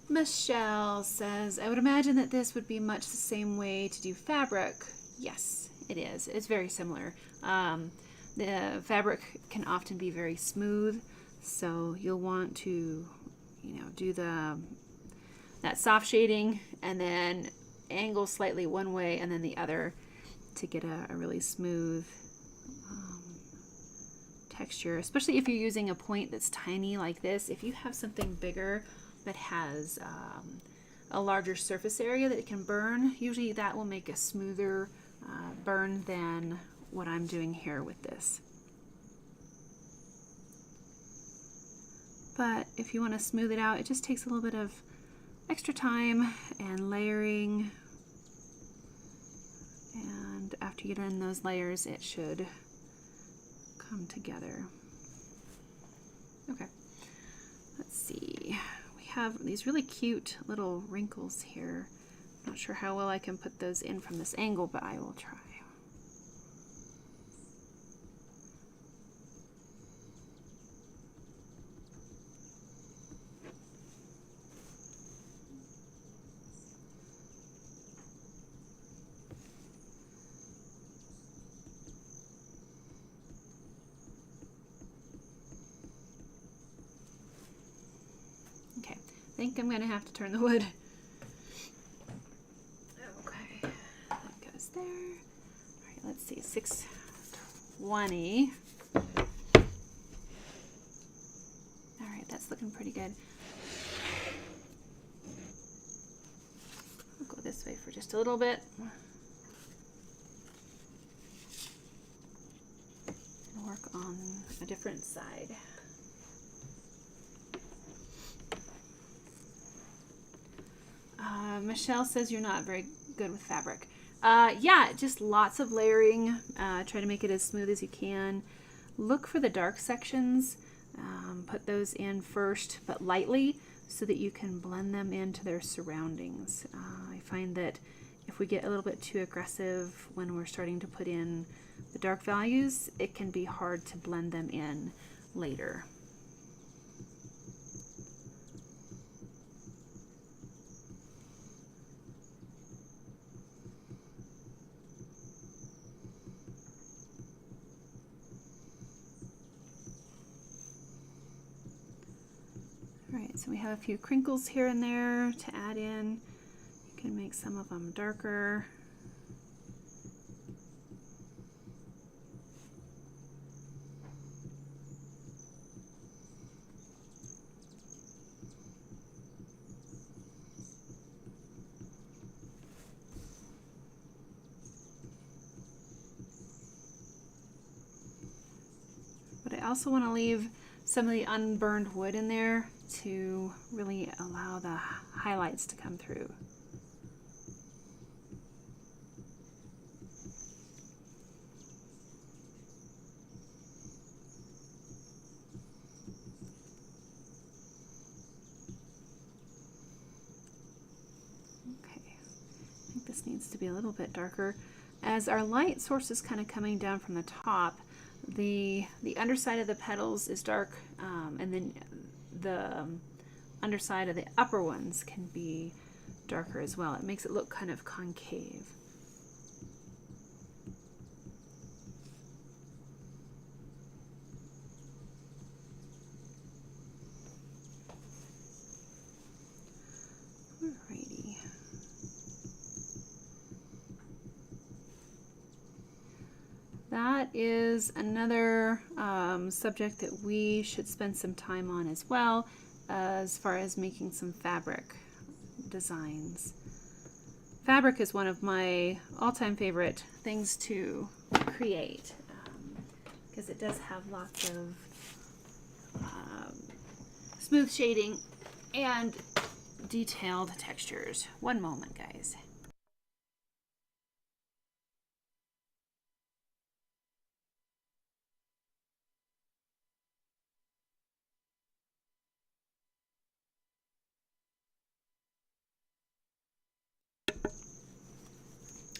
Michelle says, I would imagine that this would be much the same way to do fabric. Yes, it is. It's very similar. The fabric can often be very smooth, so you'll want to, do that soft shading and then angle slightly one way and then the other to get a really smooth texture, especially if you're using a point that's tiny like this. If you have something bigger that has a larger surface area that it can burn, usually that will make a smoother burn than what I'm doing here with this. But if you want to smooth it out, it just takes a little bit of extra time and layering, and after you get in those layers it should come together. Okay, let's see. We have these really cute little wrinkles here. Not sure how well I can put those in from this angle, but I will try. Okay, I think I'm going to have to turn the wood. Okay, that goes there. All right, let's see, 620. All right, that's looking pretty good. I'll go this way for just a little bit. And work on a different side. Michelle says you're not very good with fabric. Yeah, just lots of layering. Try to make it as smooth as you can. Look for the dark sections. Put those in first, but lightly, so that you can blend them into their surroundings. I find that if we get a little bit too aggressive when we're starting to put in the dark values, it can be hard to blend them in later. Alright, so we have a few crinkles here and there to add in. You can make some of them darker. But I also want to leave some of the unburned wood in there to really allow the highlights to come through. this needs to be a little bit darker. As our light source is kind of coming down from the top, the underside of the petals is dark, and then the underside of the upper ones can be darker as well. It makes it look kind of concave. Alrighty. That is another subject that we should spend some time on as well, as far as making some fabric designs. Fabric is one of my all-time favorite things to create, because it does have lots of smooth shading and detailed textures. One moment, guys.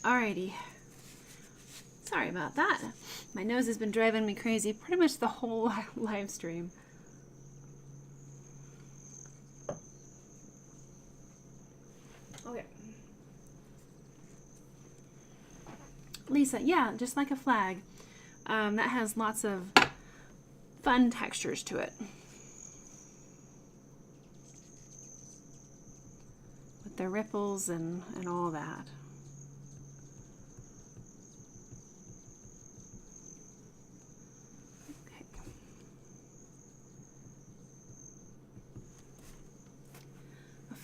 Alrighty. Sorry about that. My nose has been driving me crazy pretty much the whole live stream. Okay. Lisa, yeah, just like a flag. That has lots of fun textures to it. With the ripples and all that.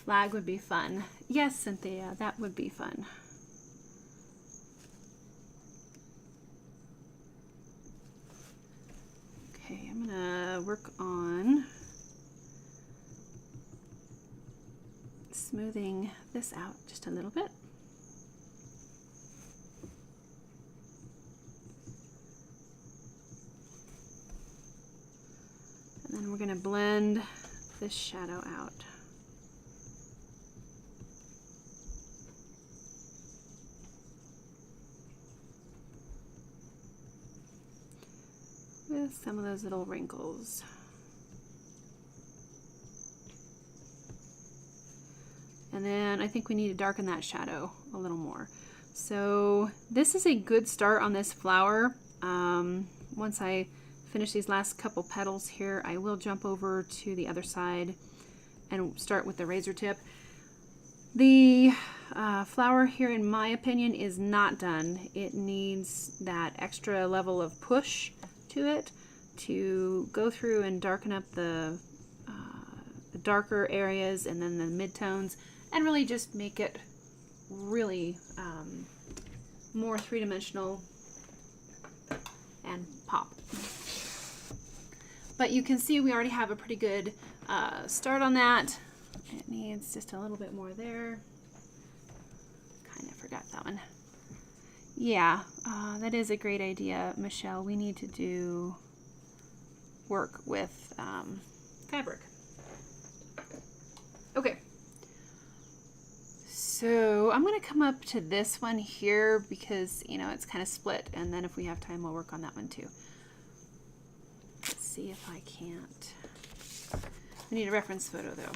Flag would be fun. Yes, Cynthia, that would be fun. Okay, I'm gonna work on smoothing this out just a little bit. And then we're gonna blend this shadow out. With some of those little wrinkles. And then I think we need to darken that shadow a little more. So this is a good start on this flower. Once I finish these last couple petals here, I will jump over to the other side and start with the Razertip. The flower here, in my opinion, is not done. It needs that extra level of push to it to go through and darken up the darker areas and then the midtones, and really just make it really more three-dimensional and pop. But you can see we already have a pretty good start on that. It needs just a little bit more there. Kind of forgot that one. Yeah, that is a great idea, Michelle. We need to do work with fabric. Okay. So I'm going to come up to this one here because, you know, it's kind of split. And then if we have time, we'll work on that one too. Let's see if I can't. I need a reference photo though.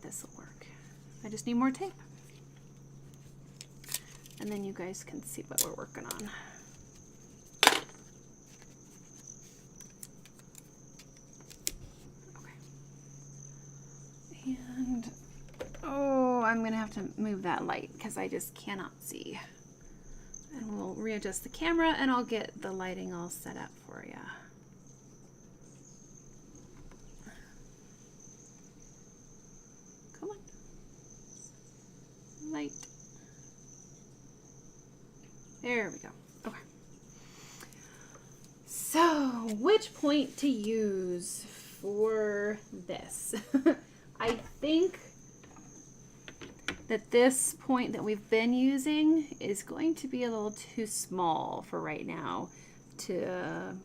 This will work. I just need more tape. And then you guys can see what we're working on. Okay. And, oh, I'm going to have to move that light because I just cannot see. And we'll readjust the camera and I'll get the lighting all set up for you. Light. There we go. Okay. So, which point to use for this? I think that this point that we've been using is going to be a little too small for right now to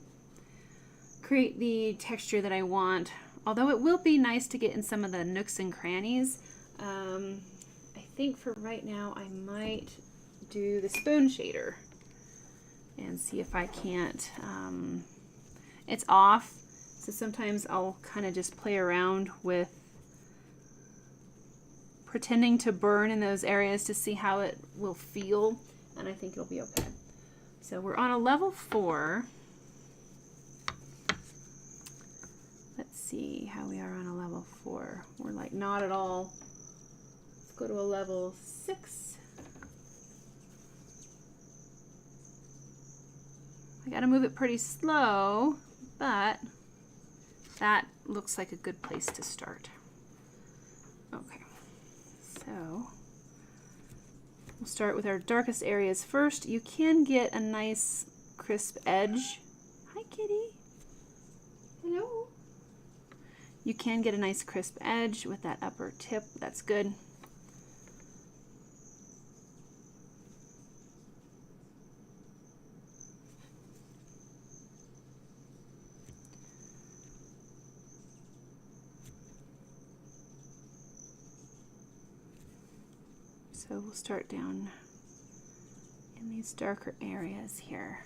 create the texture that I want although it will be nice to get in some of the nooks and crannies. I think for right now I might do the spoon shader and see if I can't. It's off, so sometimes I'll kind of just play around with pretending to burn in those areas to see how it will feel, and I think it'll be okay. So we're on a level 4. Let's see how we are on a level 4. We're like not at all. Let's go to a level 6. I gotta move it pretty slow, but that looks like a good place to start. Okay, so we'll start with our darkest areas first. You can get a nice crisp edge. Hi, kitty. Hello. You can get a nice crisp edge with that upper tip. That's good. So we'll start down in these darker areas here.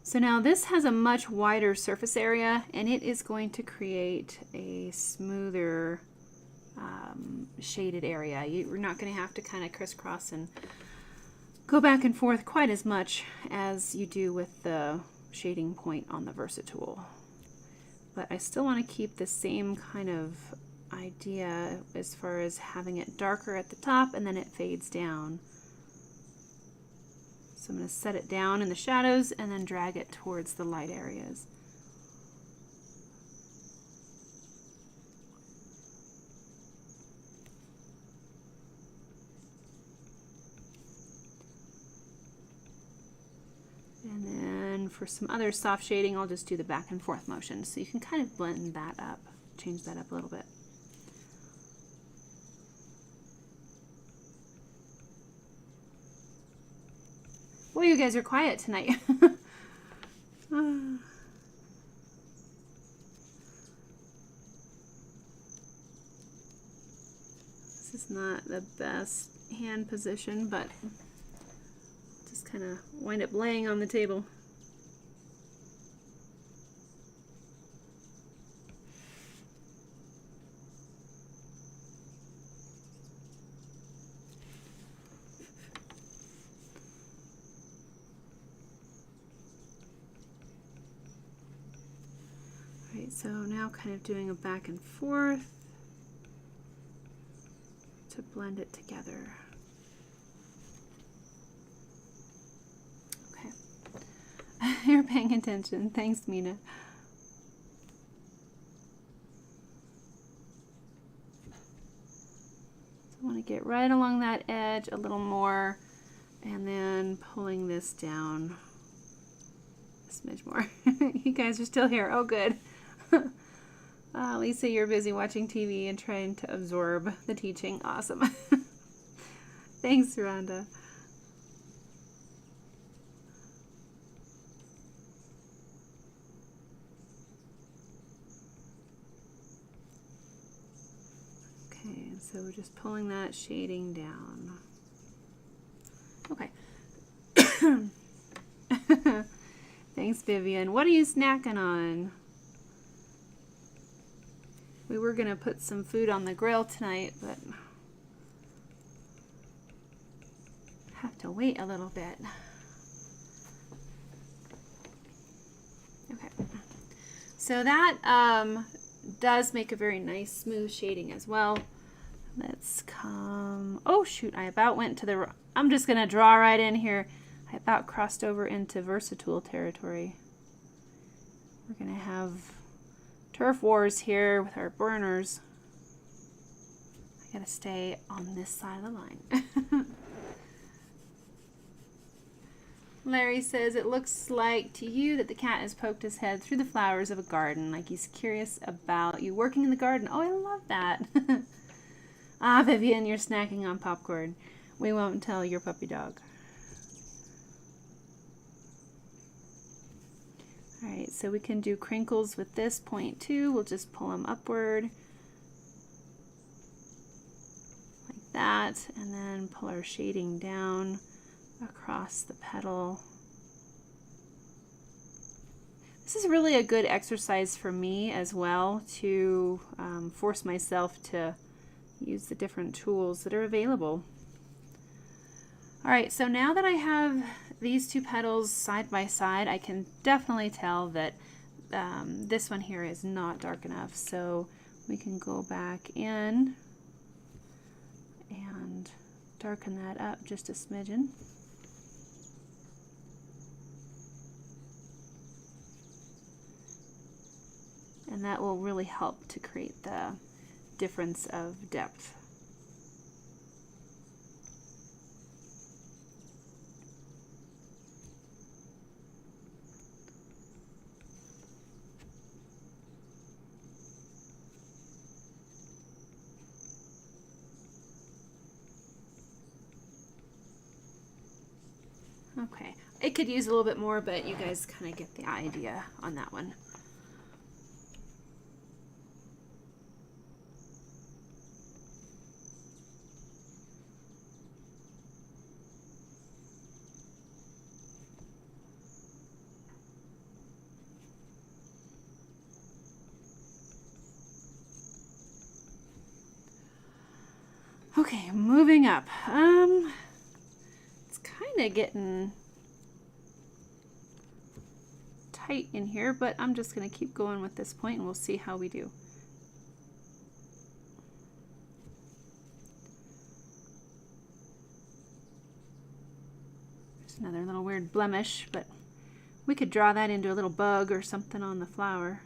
So now this has a much wider surface area, and it is going to create a smoother shaded area. You're not going to have to kind of crisscross and go back and forth quite as much as you do with the shading point on the Versa-Tool. But I still want to keep the same kind of idea as far as having it darker at the top and then it fades down. So I'm going to set it down in the shadows and then drag it towards the light areas. And then for some other soft shading, I'll just do the back and forth motion. So you can kind of blend that up, change that up a little bit. Well, you guys are quiet tonight. This is not the best hand position, but just kind of wind up laying on the table. So now kind of doing a back and forth to blend it together. Okay. You're paying attention. Thanks, Mina. So I want to get right along that edge a little more and then pulling this down a smidge more. You guys are still here. Oh, good. Lisa, you're busy watching TV and trying to absorb the teaching. Awesome. Thanks, Rhonda. Okay, so we're just pulling that shading down. Okay. Thanks, Vivian. What are you snacking on? We were going to put some food on the grill tonight, but have to wait a little bit. Okay. So that does make a very nice smooth shading as well. Let's come... Oh, shoot. I about went to the... I'm just going to draw right in here. I about crossed over into Versa-Tool territory. We're going to have turf wars here with our burners. I gotta stay on this side of the line. Larry says, it looks like to you that the cat has poked his head through the flowers of a garden, like he's curious about you working in the garden. Oh, I love that. Ah, Vivian, you're snacking on popcorn. We won't tell your puppy dog. All right, so we can do crinkles with this point too. We'll just pull them upward like that, and then pull our shading down across the petal. This is really a good exercise for me as well to force myself to use the different tools that are available. All right, so now that I have these two petals side by side, I can definitely tell that this one here is not dark enough. So we can go back in and darken that up just a smidgen. And that will really help to create the difference of depth. Okay, it could use a little bit more, but you guys kind of get the idea on that one. Okay, moving up. It's kind of getting tight in here, but I'm just going to keep going with this point and we'll see how we do. There's another little weird blemish, but we could draw that into a little bug or something on the flower.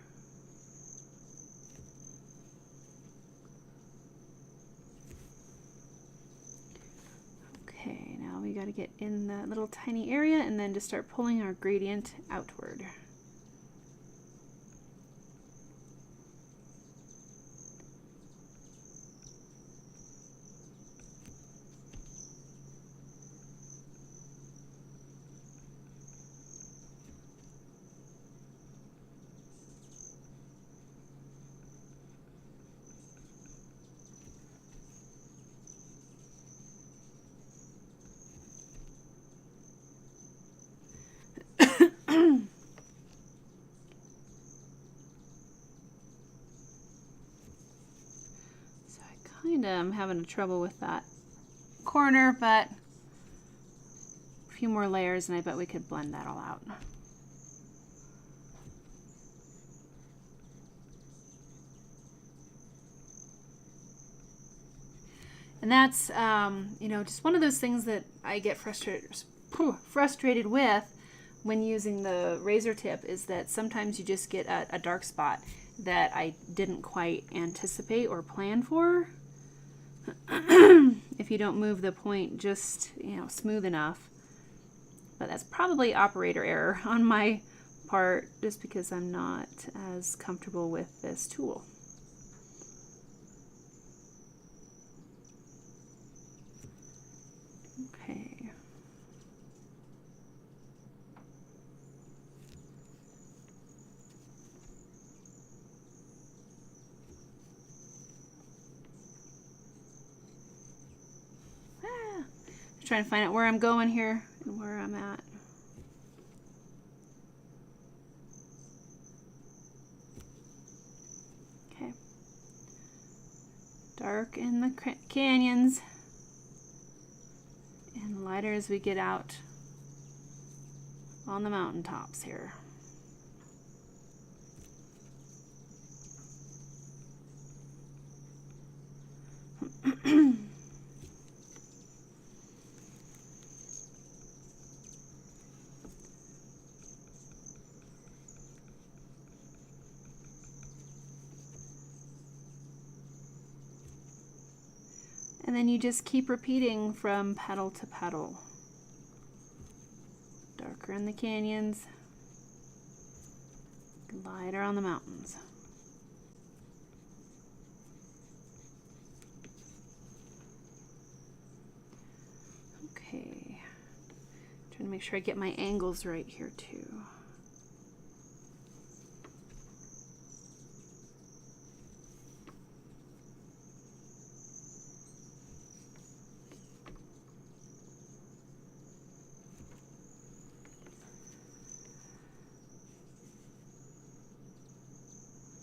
We got to get in that little tiny area and then just start pulling our gradient outward. I'm having trouble with that corner, but a few more layers and I bet we could blend that all out. And that's, you know, just one of those things that I get frustrated with when using the Razertip is that sometimes you just get a dark spot that I didn't quite anticipate or plan for. If you don't move the point just, you know, smooth enough. But that's probably operator error on my part just because I'm not as comfortable with this tool. Okay. Trying to find out where I'm going here and where I'm at. Okay. Dark in the canyons and lighter as we get out on the mountaintops here. And then you just keep repeating from petal to petal. Darker in the canyons, lighter on the mountains. Okay, trying to make sure I get my angles right here too.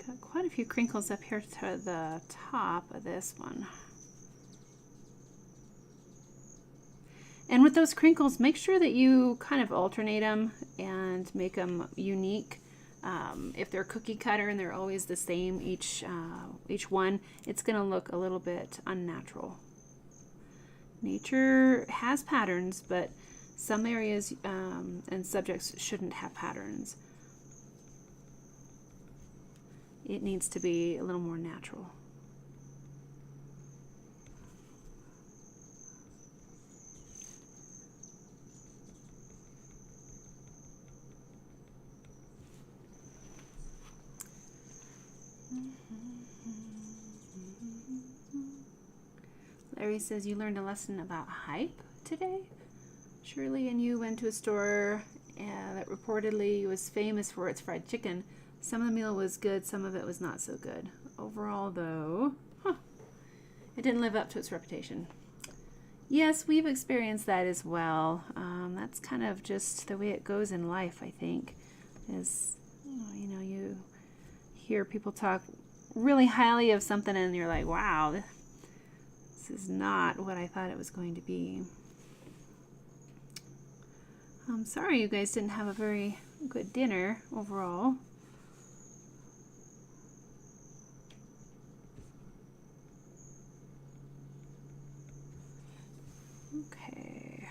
Got quite a few crinkles up here to the top of this one. And with those crinkles, make sure that you kind of alternate them and make them unique. If they're cookie cutter and they're always the same each one, it's going to look a little bit unnatural. Nature has patterns, but some areas and subjects shouldn't have patterns. It needs to be a little more natural. Larry says you learned a lesson about hype today. Shirley and you went to a store that reportedly was famous for its fried chicken. Some of the meal was good, some of it was not so good. Overall, though, it didn't live up to its reputation. Yes, we've experienced that as well. That's kind of just the way it goes in life, I think. Is, you know, you hear people talk really highly of something and you're like, wow, this is not what I thought it was going to be. I'm sorry you guys didn't have a very good dinner overall. Okay.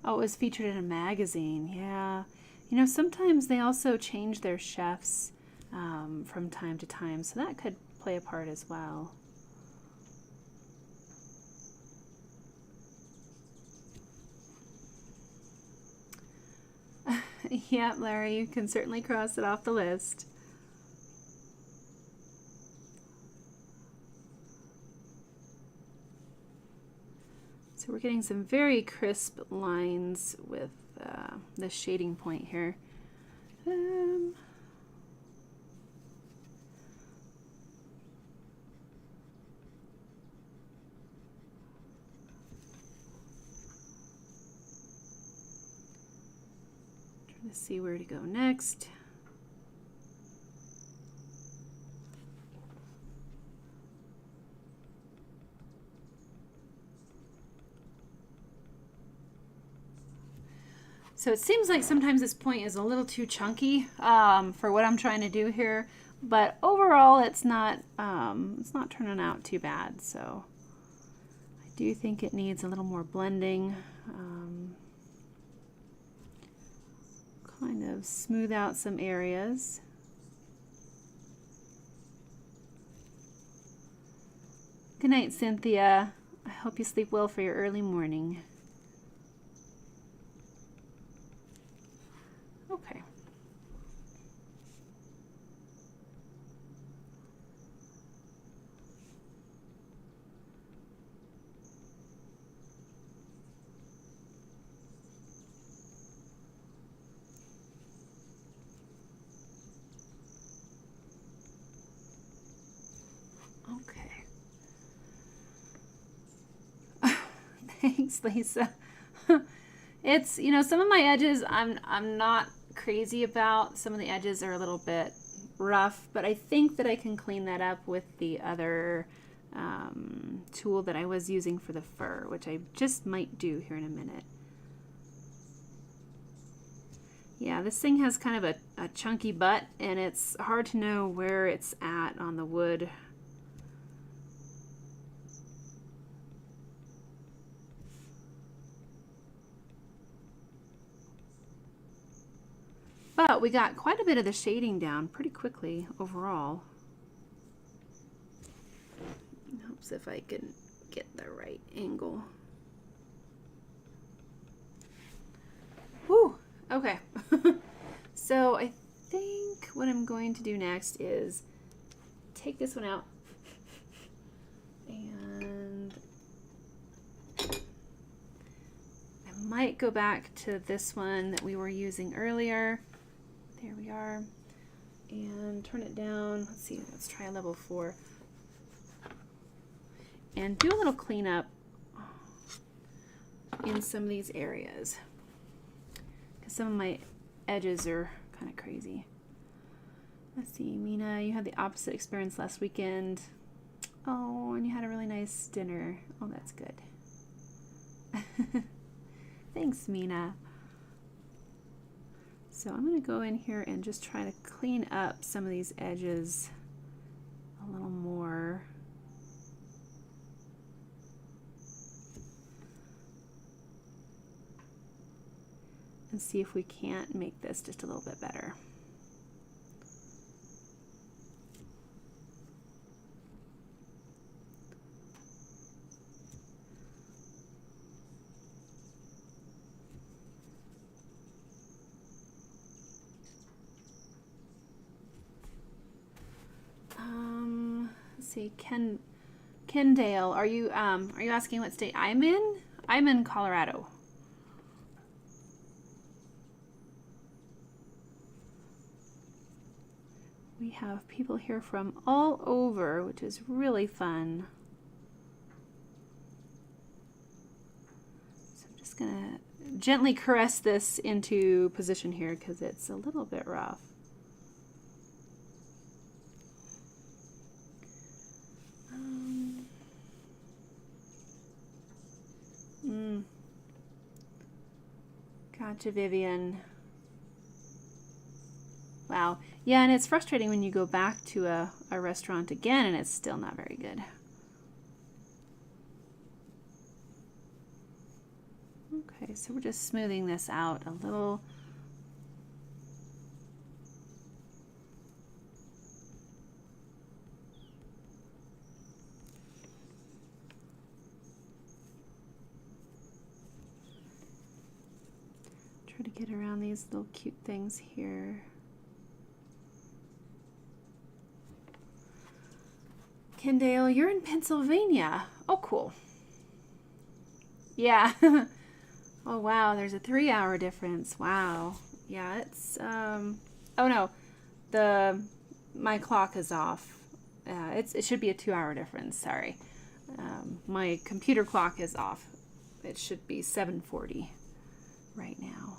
Oh, it was featured in a magazine. Yeah. You know, sometimes they also change their chefs from time to time, so that could play a part as well. Yeah, Larry, you can certainly cross it off the list. So we're getting some very crisp lines with the shading point here. Trying to see where to go next. So it seems like sometimes this point is a little too chunky for what I'm trying to do here, but overall it's not turning out too bad. So I do think it needs a little more blending, kind of smooth out some areas. Good night, Cynthia. I hope you sleep well for your early morning. Okay. Okay. Thanks, Lisa. It's, you know, some of my edges I'm not crazy about. Some of the edges are a little bit rough, but I think that I can clean that up with the other tool that I was using for the fur, which I just might do here in a minute. Yeah, this thing has kind of a chunky butt, and it's hard to know where it's at on the wood. But we got quite a bit of the shading down pretty quickly overall. Helps if I can get the right angle. Whew, okay. So I think what I'm going to do next is take this one out and I might go back to this one that we were using earlier. There we are. And turn it down. Let's see, let's try level 4. And do a little cleanup in some of these areas. Because some of my edges are kind of crazy. Let's see, Mina, you had the opposite experience last weekend. Oh, and you had a really nice dinner. Oh, that's good. Thanks, Mina. So I'm going to go in here and just try to clean up some of these edges a little more. And see if we can't make this just a little bit better. Let's see, Kendale, are you asking what state I'm in? I'm in Colorado. We have people here from all over, which is really fun. So I'm just gonna gently caress this into position here because it's a little bit rough. Gotcha, Vivian. Wow. Yeah, and it's frustrating when you go back to a restaurant again and it's still not very good. Okay, so we're just smoothing this out a little. Try to get around these little cute things here. Kendale, you're in Pennsylvania. Oh, cool. Yeah. Oh, wow. There's a 3-hour difference. Wow. Yeah, it's, oh no, my clock is off. It should be a 2-hour difference. Sorry. My computer clock is off. It should be 7:40 right now.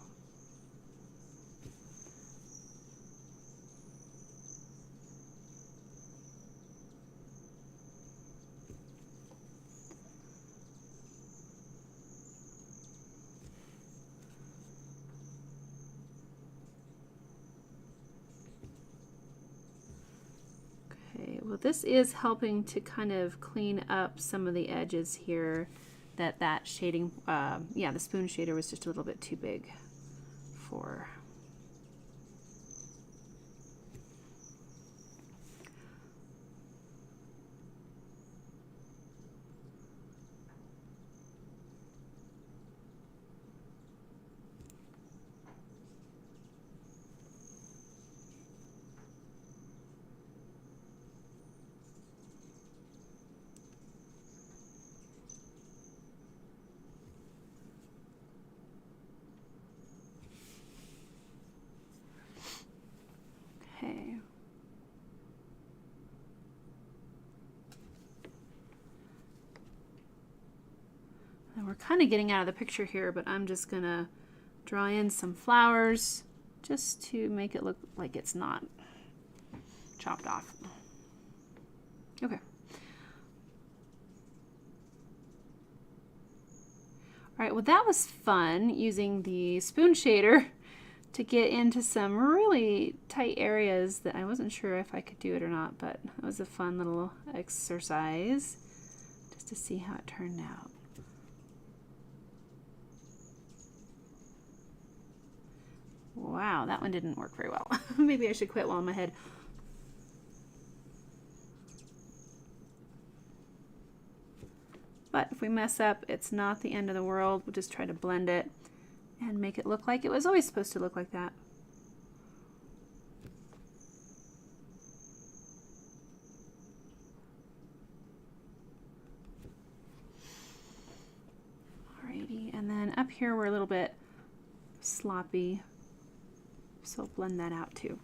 Well, this is helping to kind of clean up some of the edges here that shading, yeah, the spoon shader was just a little bit too big for. Okay. And we're kind of getting out of the picture here, but I'm just gonna draw in some flowers just to make it look like it's not chopped off. Okay. All right, well that was fun using the spoon shader to get into some really tight areas that I wasn't sure if I could do it or not, but it was a fun little exercise just to see how it turned out. Wow, that one didn't work very well. Maybe I should quit while I'm ahead. But if we mess up, it's not the end of the world. We'll just try to blend it and make it look like it was always supposed to look like that. Alrighty, and then up here we're a little bit sloppy, so blend that out too.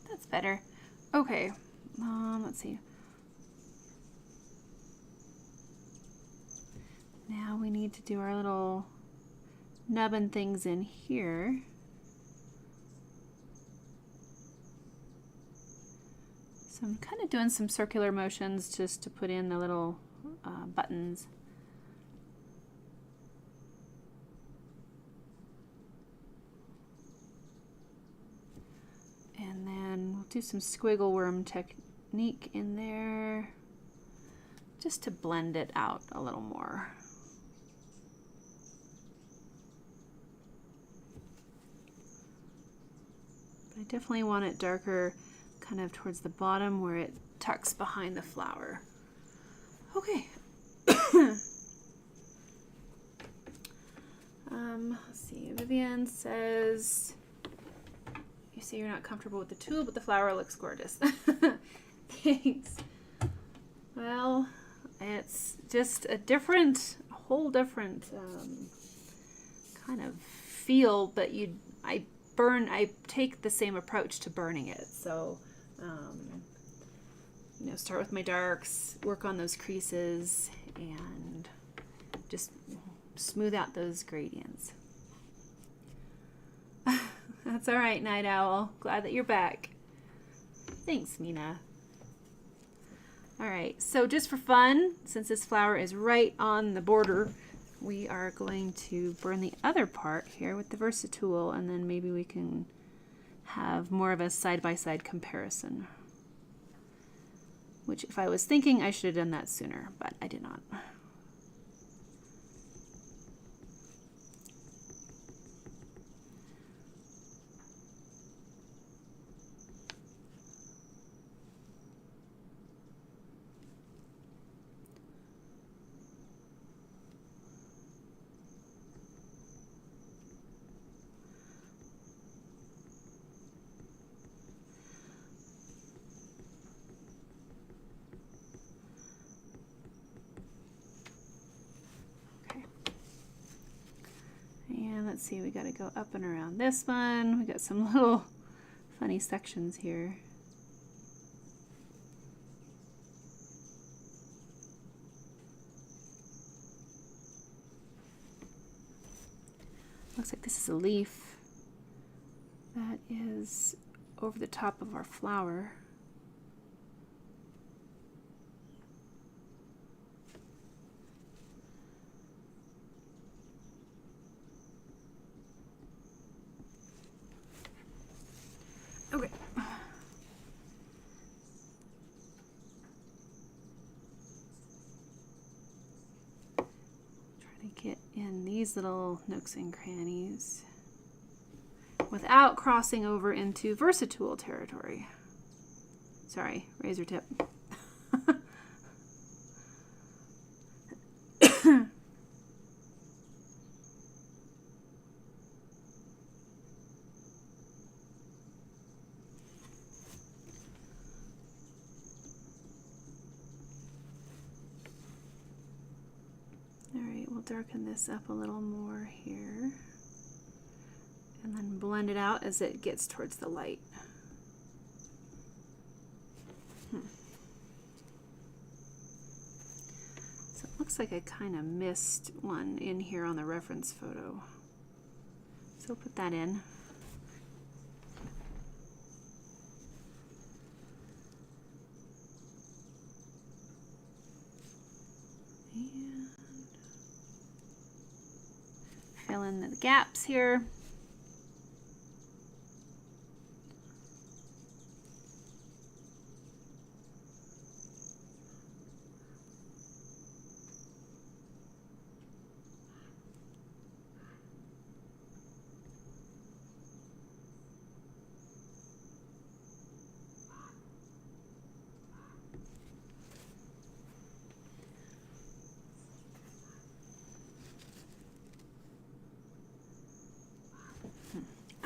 That's better. Okay, let's see. Now we need to do our little nubbin things in here. So I'm kind of doing some circular motions just to put in the little buttons. And then we'll do some squiggle worm technique in there just to blend it out a little more. But I definitely want it darker kind of towards the bottom where it tucks behind the flower. Okay. Let's see, Vivian says, you say you're not comfortable with the tool, but the flower looks gorgeous. Thanks. Well, it's just a whole different kind of feel, but I take the same approach to burning it. So, you know, start with my darks, work on those creases, and just smooth out those gradients. That's all right, Night Owl. Glad that you're back. Thanks, Mina. All right, so just for fun, since this flower is right on the border, we are going to burn the other part here with the Versa-Tool, and then maybe we can have more of a side-by-side comparison. Which, if I was thinking, I should have done that sooner, but I did not. Let's see, we got to go up and around this one. We got some little funny sections here. Looks like this is a leaf that is over the top of our flower. Okay. Try to get in these little nooks and crannies without crossing over into Versa-Tool territory. Sorry, Razertip. Darken this up a little more here and then blend it out as it gets towards the light. So it looks like I kind of missed one in here on the reference photo. So I'll put that in. fill in the gaps here.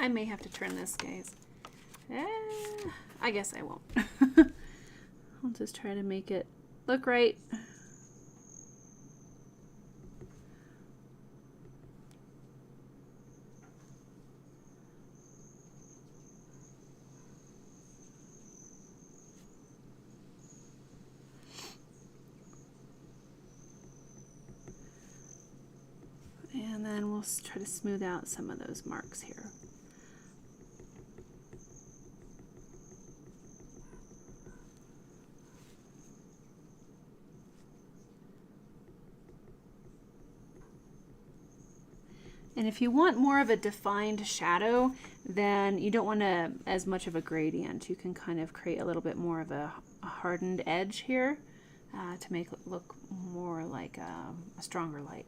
I may have to turn this, guys. I guess I won't. I'll just try to make it look right. And then we'll try to smooth out some of those marks here. And if you want more of a defined shadow, then you don't want as much of a gradient. You can kind of create a little bit more of a hardened edge here to make it look more like a stronger light.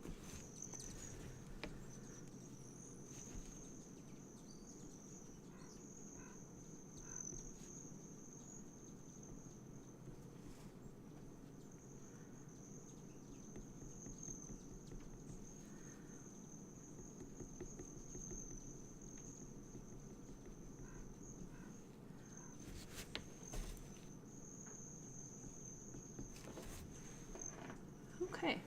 Okay.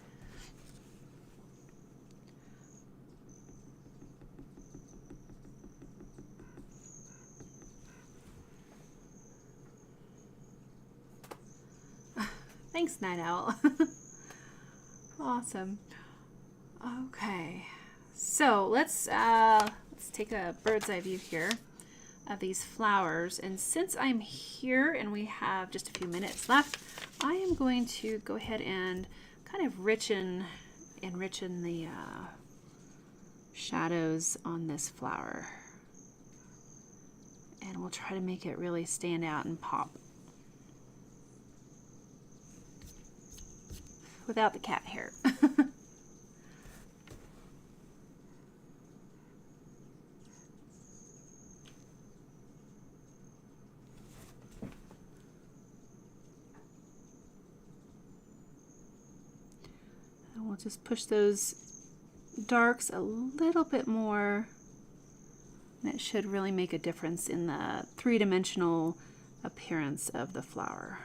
Thanks, Night Owl. Awesome. Okay, so let's take a bird's eye view here of these flowers, and since I'm here and we have just a few minutes left, I am going to go ahead and kind of enrichen the shadows on this flower, and we'll try to make it really stand out and pop without the cat hair. We'll just push those darks a little bit more, and it should really make a difference in the three-dimensional appearance of the flower.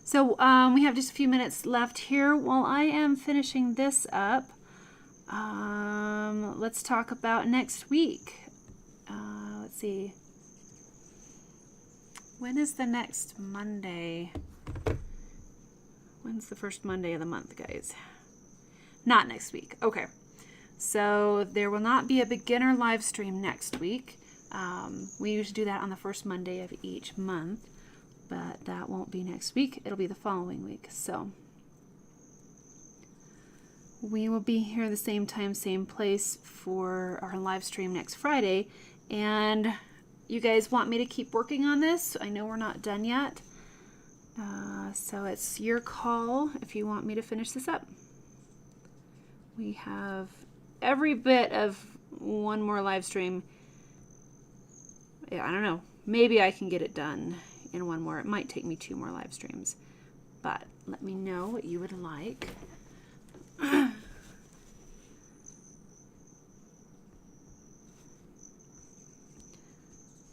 So we have just a few minutes left here. While I am finishing this up, let's talk about next week. Let's see. When is the next Monday? When's the first Monday of the month, guys? Not next week. Okay. So there will not be a beginner live stream next week. We usually do that on the first Monday of each month, but that won't be next week. It'll be the following week. So we will be here the same time, same place for our live stream next Friday. And you guys want me to keep working on this? I know we're not done yet. So it's your call if you want me to finish this up. We have every bit of one more live stream. Yeah, I don't know. Maybe I can get it done in one more. It might take me 2 more live streams. But let me know what you would like.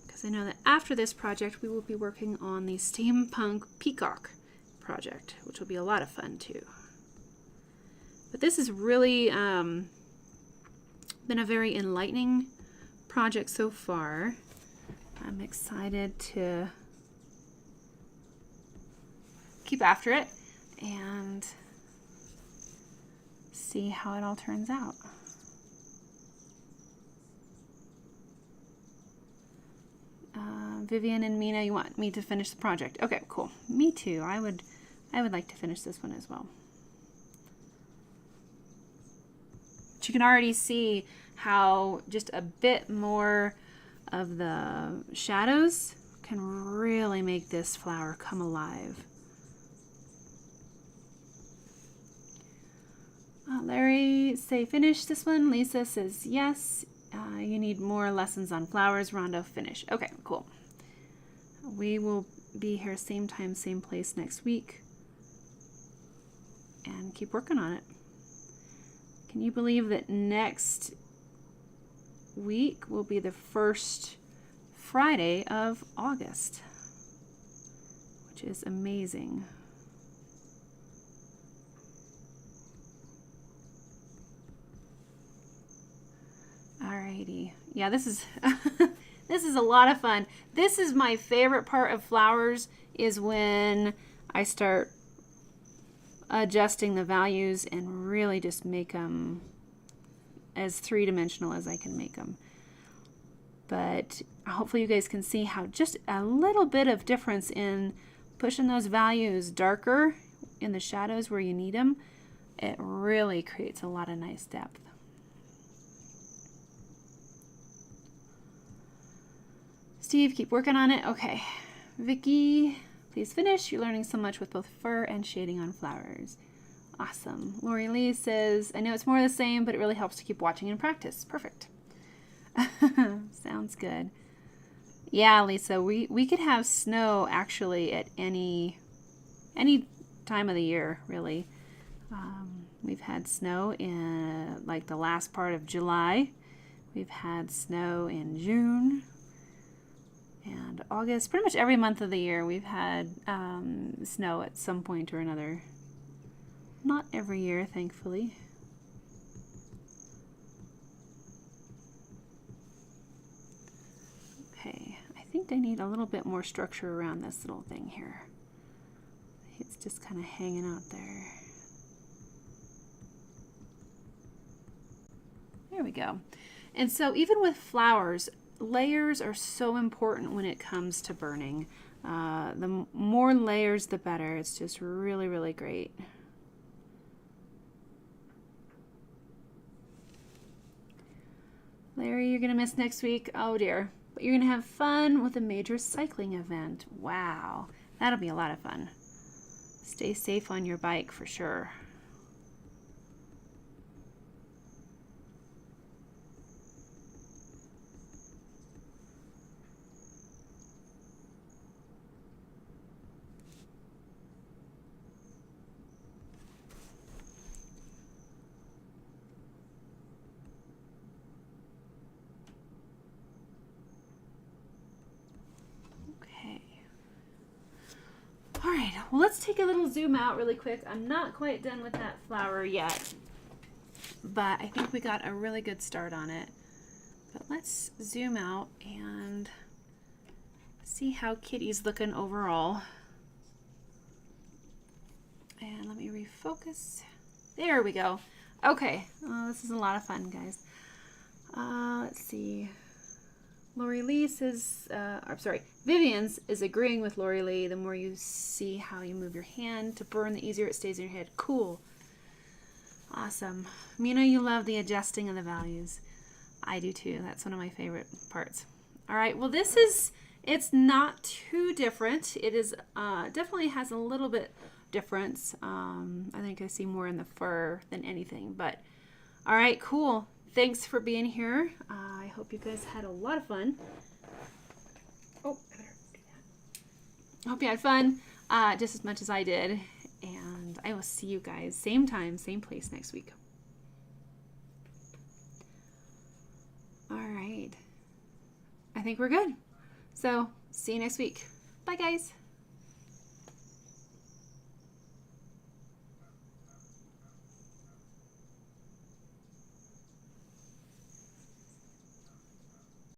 Because I know that after this project, we will be working on the Steampunk Peacock project, which will be a lot of fun too. But this has really been a very enlightening project so far. I'm excited to keep after it and see how it all turns out. Vivian and Mina, you want me to finish the project? Okay, cool. Me too. I would like to finish this one as well. But you can already see how just a bit more of the shadows can really make this flower come alive. Larry say finish this one. Lisa says yes. You need more lessons on flowers. Rondo finish. Okay, cool. We will be here same time, same place next week and keep working on it. Can you believe that next week will be the first Friday of August, which is amazing. Alrighty. Yeah, this is this is a lot of fun. This is my favorite part of flowers, is when I start adjusting the values and really just make them as three-dimensional as I can make them. But hopefully you guys can see how just a little bit of difference in pushing those values darker in the shadows where you need them, it really creates a lot of nice depth. Steve, keep working on it. Okay. Vicky, please finish. You're learning so much with both fur and shading on flowers. Awesome. Lori Lee says, I know it's more of the same, but it really helps to keep watching and practice. Perfect. Sounds good. Yeah, Lisa, we could have snow actually at any time of the year, really. We've had snow in like the last part of July. We've had snow in June and August. Pretty much every month of the year we've had snow at some point or another. Not every year, thankfully. Okay, I think I need a little bit more structure around this little thing here. It's just kind of hanging out there. There we go. And so even with flowers, layers are so important when it comes to burning. The more layers, the better. It's just really, really great. Larry, you're going to miss next week. Oh dear. But you're going to have fun with a major cycling event. Wow. That'll be a lot of fun. Stay safe on your bike for sure. All right, well, let's take a little zoom out really quick. I'm not quite done with that flower yet, but I think we got a really good start on it. But let's zoom out and see how Kitty's looking overall. And let me refocus. There we go. Okay, this is a lot of fun, guys. Let's see. Lori Lee says, I'm sorry, Vivian's is agreeing with Lori Lee. The more you see how you move your hand to burn, the easier it stays in your head. Cool. Awesome. Mina, you love the adjusting of the values. I do too. That's one of my favorite parts. All right, well, this is, it's not too different. It is definitely has a little bit difference. I think I see more in the fur than anything, but all right, cool. Thanks for being here. I hope you guys had a lot of fun. Oh, I better do that. Hope you had fun just as much as I did. And I will see you guys same time, same place next week. All right. I think we're good. So see you next week. Bye, guys.